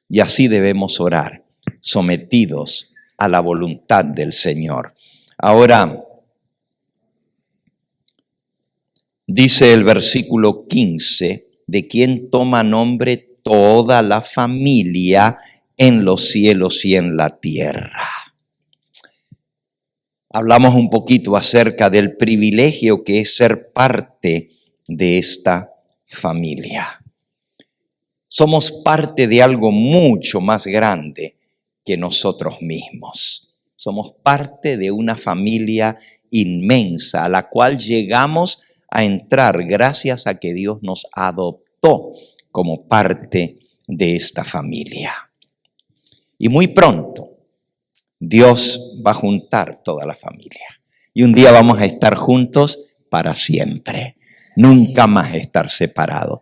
Y así debemos orar, sometidos a la voluntad del Señor. Ahora, dice el versículo 15, de quien toma nombre toda la familia en los cielos y en la tierra. Hablamos un poquito acerca del privilegio que es ser parte de esta familia. Somos parte de algo mucho más grande que nosotros mismos. Somos parte de una familia inmensa a la cual llegamos a entrar gracias a que Dios nos adoptó como parte de esta familia. Y muy pronto Dios va a juntar toda la familia. Y un día vamos a estar juntos para siempre. Nunca más estar separados.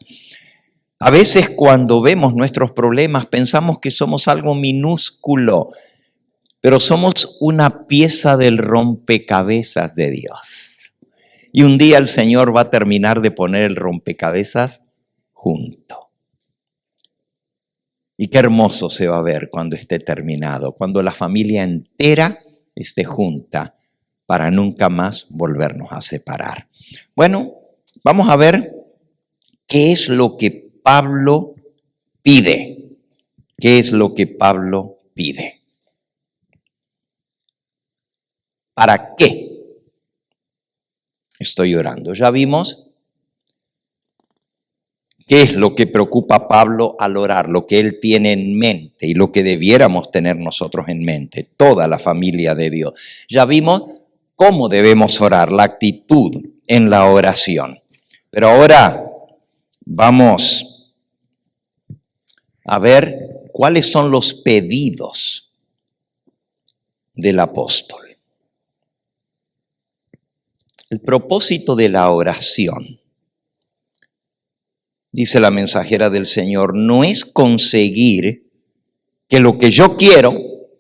A veces cuando vemos nuestros problemas pensamos que somos algo minúsculo, pero somos una pieza del rompecabezas de Dios. Y un día el Señor va a terminar de poner el rompecabezas junto. Y qué hermoso se va a ver cuando esté terminado, cuando la familia entera esté junta para nunca más volvernos a separar. Bueno, vamos a ver qué es lo que Pablo pide. ¿Qué es lo que Pablo pide? ¿Para qué estoy orando? Ya vimos qué es lo que preocupa a Pablo al orar, lo que él tiene en mente y lo que debiéramos tener nosotros en mente, toda la familia de Dios. Ya vimos cómo debemos orar, la actitud en la oración. Pero ahora vamos a ver cuáles son los pedidos del apóstol. El propósito de la oración, dice la mensajera del Señor, no es conseguir que lo que yo quiero,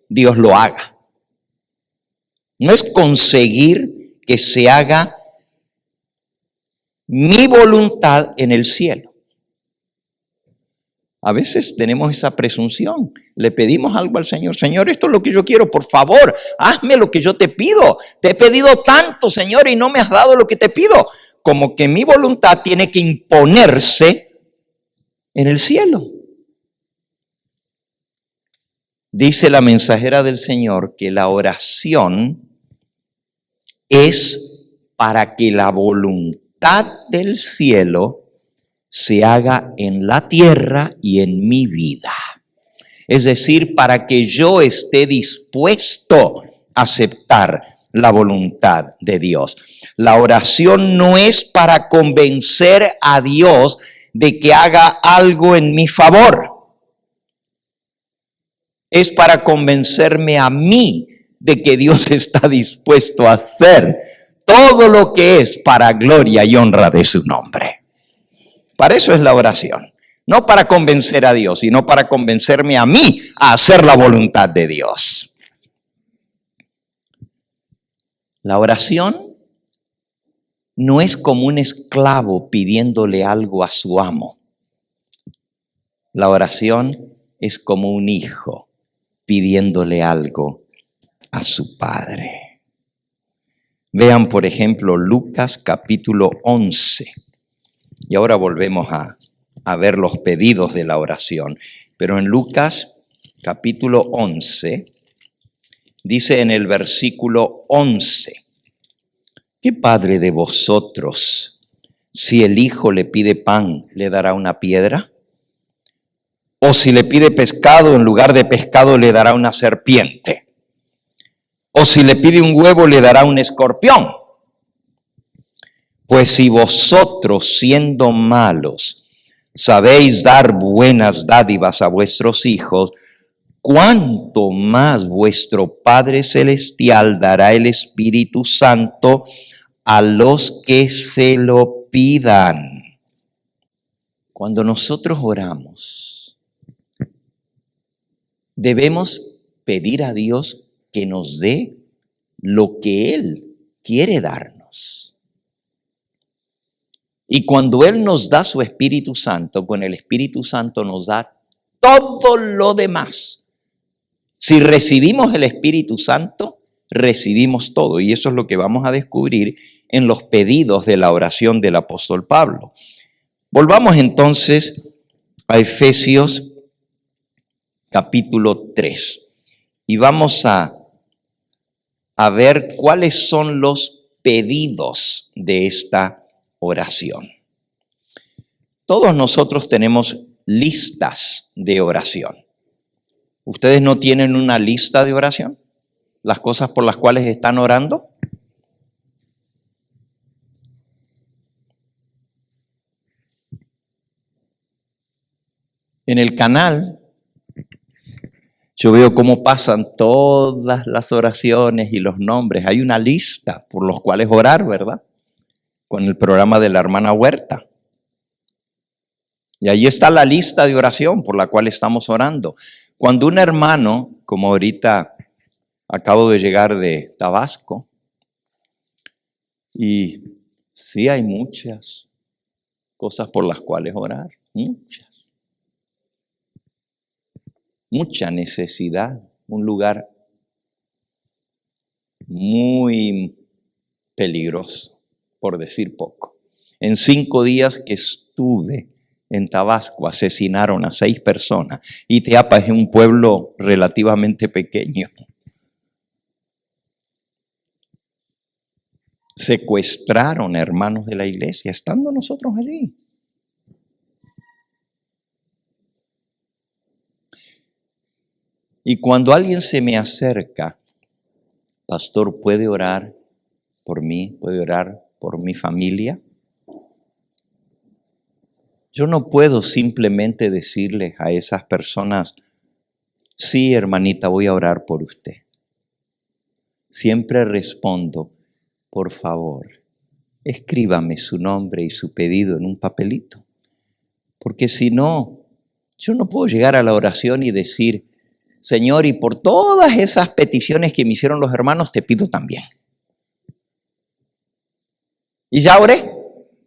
Dios lo haga. No es conseguir que se haga mi voluntad en el cielo. A veces tenemos esa presunción. Le pedimos algo al Señor. Señor, esto es lo que yo quiero. Por favor, hazme lo que yo te pido. Te he pedido tanto, Señor, y no me has dado lo que te pido. Como que mi voluntad tiene que imponerse en el cielo. Dice la mensajera del Señor que la oración es para que la voluntad del cielo se haga en la tierra y en mi vida. Es decir, para que yo esté dispuesto a aceptar la voluntad de Dios. La oración no es para convencer a Dios de que haga algo en mi favor. Es para convencerme a mí de que Dios está dispuesto a hacer todo lo que es para gloria y honra de su nombre. Para eso es la oración. No para convencer a Dios, sino para convencerme a mí a hacer la voluntad de Dios. La oración no es como un esclavo pidiéndole algo a su amo. La oración es como un hijo pidiéndole algo a su padre. Vean, por ejemplo, Lucas capítulo 11. Y ahora volvemos a ver los pedidos de la oración. Pero en Lucas capítulo 11, dice en el versículo 11, ¿qué padre de vosotros, si el hijo le pide pan, le dará una piedra? ¿O si le pide pescado, en lugar de pescado le dará una serpiente? ¿O si le pide un huevo, le dará un escorpión? Pues si vosotros, siendo malos, sabéis dar buenas dádivas a vuestros hijos, ¿cuánto más vuestro Padre Celestial dará el Espíritu Santo a los que se lo pidan? Cuando nosotros oramos, debemos pedir a Dios que nos dé lo que Él quiere darnos. Y cuando Él nos da su Espíritu Santo, con el Espíritu Santo nos da todo lo demás. Si recibimos el Espíritu Santo, recibimos todo. Y eso es lo que vamos a descubrir en los pedidos de la oración del apóstol Pablo. Volvamos entonces a Efesios capítulo 3. Y vamos a ver cuáles son los pedidos de esta oración. Todos nosotros tenemos listas de oración. ¿Ustedes no tienen una lista de oración? ¿Las cosas por las cuales están orando? En el canal Yo veo cómo pasan todas las oraciones y los nombres. Hay una lista por los cuales orar, ¿verdad? Con el programa de la hermana Huerta. Y ahí está la lista de oración por la cual estamos orando. Cuando un hermano, como ahorita acabo de llegar de Tabasco, y sí hay muchas cosas por las cuales orar, mucha necesidad, un lugar muy peligroso, por decir poco. En 5 días que estuve en Tabasco, asesinaron a 6 personas. Y Teapa es un pueblo relativamente pequeño. Secuestraron hermanos de la iglesia, estando nosotros allí. Y cuando alguien se me acerca, pastor, ¿puede orar por mí? ¿Puede orar por mi familia? Yo no puedo simplemente decirles a esas personas, sí, hermanita, voy a orar por usted. Siempre respondo, por favor, escríbame su nombre y su pedido en un papelito. Porque si no, yo no puedo llegar a la oración y decir, Señor, y por todas esas peticiones que me hicieron los hermanos, te pido también. Y ya oré.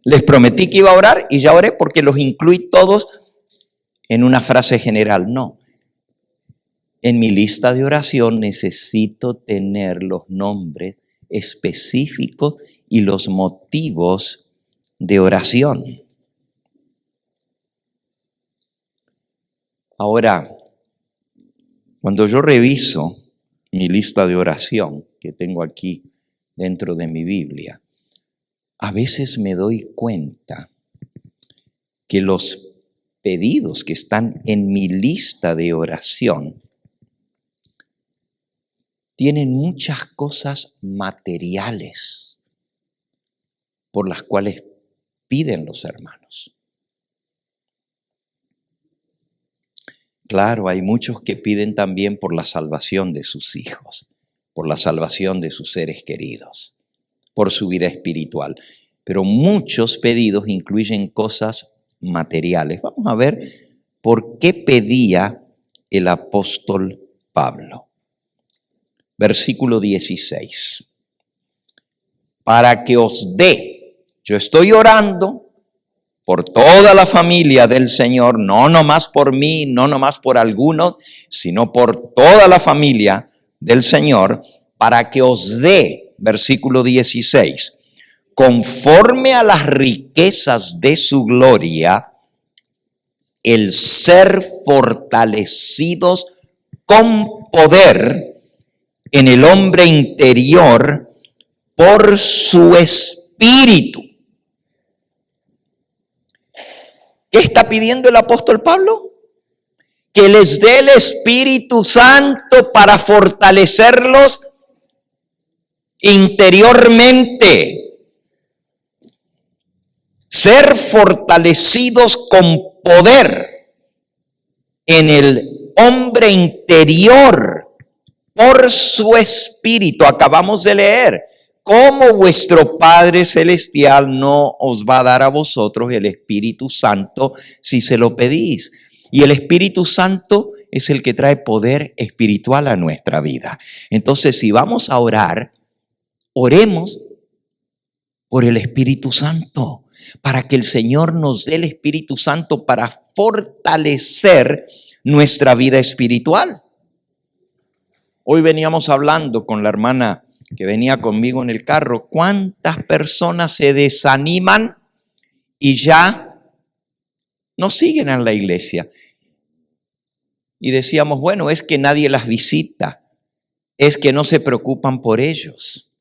Les prometí que iba a orar y ya oré porque los incluí todos en una frase general. No. En mi lista de oración necesito tener los nombres específicos y los motivos de oración. Ahora, cuando yo reviso mi lista de oración que tengo aquí dentro de mi Biblia, a veces me doy cuenta que los pedidos que están en mi lista de oración tienen muchas cosas materiales por las cuales piden los hermanos. Claro, hay muchos que piden también por la salvación de sus hijos, por la salvación de sus seres queridos, por su vida espiritual. Pero muchos pedidos incluyen cosas materiales. Vamos a ver por qué pedía el apóstol Pablo. Versículo 16. Para que os dé, yo estoy orando por toda la familia del Señor, no nomás por mí, no nomás por algunos, sino por toda la familia del Señor, para que os dé, versículo 16, conforme a las riquezas de su gloria, el ser fortalecidos con poder en el hombre interior por su espíritu. ¿Qué está pidiendo el apóstol Pablo? Que les dé el Espíritu Santo para fortalecerlos interiormente. Ser fortalecidos con poder en el hombre interior por su espíritu. Acabamos de leer, ¿cómo vuestro Padre Celestial no os va a dar a vosotros el Espíritu Santo si se lo pedís? Y el Espíritu Santo es el que trae poder espiritual a nuestra vida. Entonces, si vamos a orar, oremos por el Espíritu Santo, para que el Señor nos dé el Espíritu Santo para fortalecer nuestra vida espiritual. Hoy veníamos hablando con la hermana que venía conmigo en el carro, cuántas personas se desaniman y ya no siguen en la iglesia. Y decíamos, bueno, es que nadie las visita, es que no se preocupan por ellos.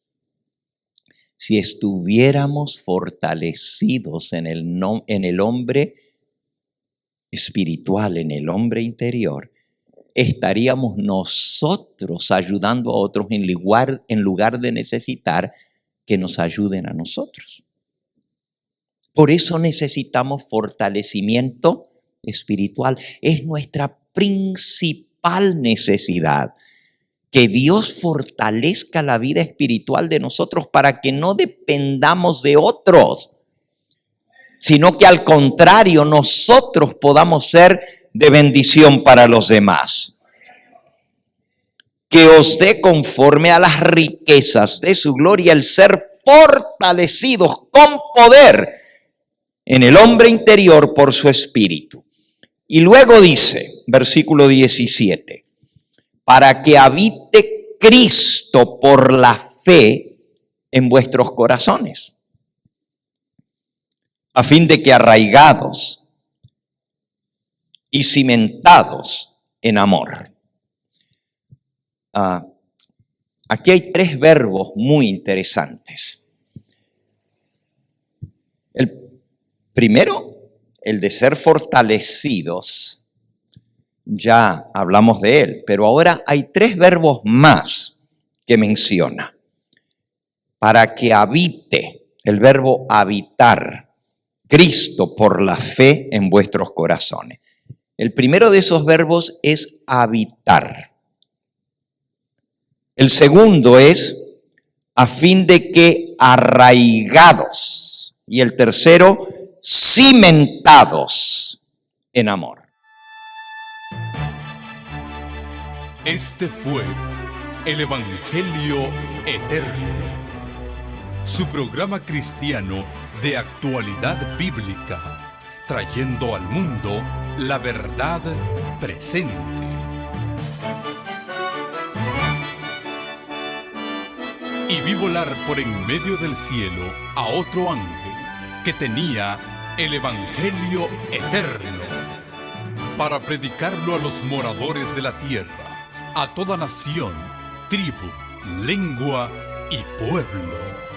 Si estuviéramos fortalecidos en el hombre espiritual, en el hombre interior, estaríamos nosotros ayudando a otros en lugar de necesitar que nos ayuden a nosotros. Por eso necesitamos fortalecimiento espiritual. Es nuestra principal principal necesidad, que Dios fortalezca la vida espiritual de nosotros para que no dependamos de otros, sino que al contrario nosotros podamos ser de bendición para los demás. Que os dé conforme a las riquezas de su gloria el ser fortalecidos con poder en el hombre interior por su espíritu. Y luego dice, versículo 17, para que habite Cristo por la fe en vuestros corazones, a fin de que arraigados y cimentados en amor. Aquí hay 3 verbos muy interesantes. El primero, el de ser fortalecidos, ya hablamos de él, pero ahora hay 3 verbos más que menciona. Para que habite, el verbo habitar, Cristo por la fe en vuestros corazones. El primero de esos verbos es habitar. El segundo es a fin de que arraigados. Y el tercero, cimentados en amor. Este fue el Evangelio Eterno, su programa cristiano de actualidad bíblica, trayendo al mundo la verdad presente. Y vi volar por en medio del cielo a otro ángel que tenía el Evangelio Eterno, para predicarlo a los moradores de la tierra, a toda nación, tribu, lengua y pueblo.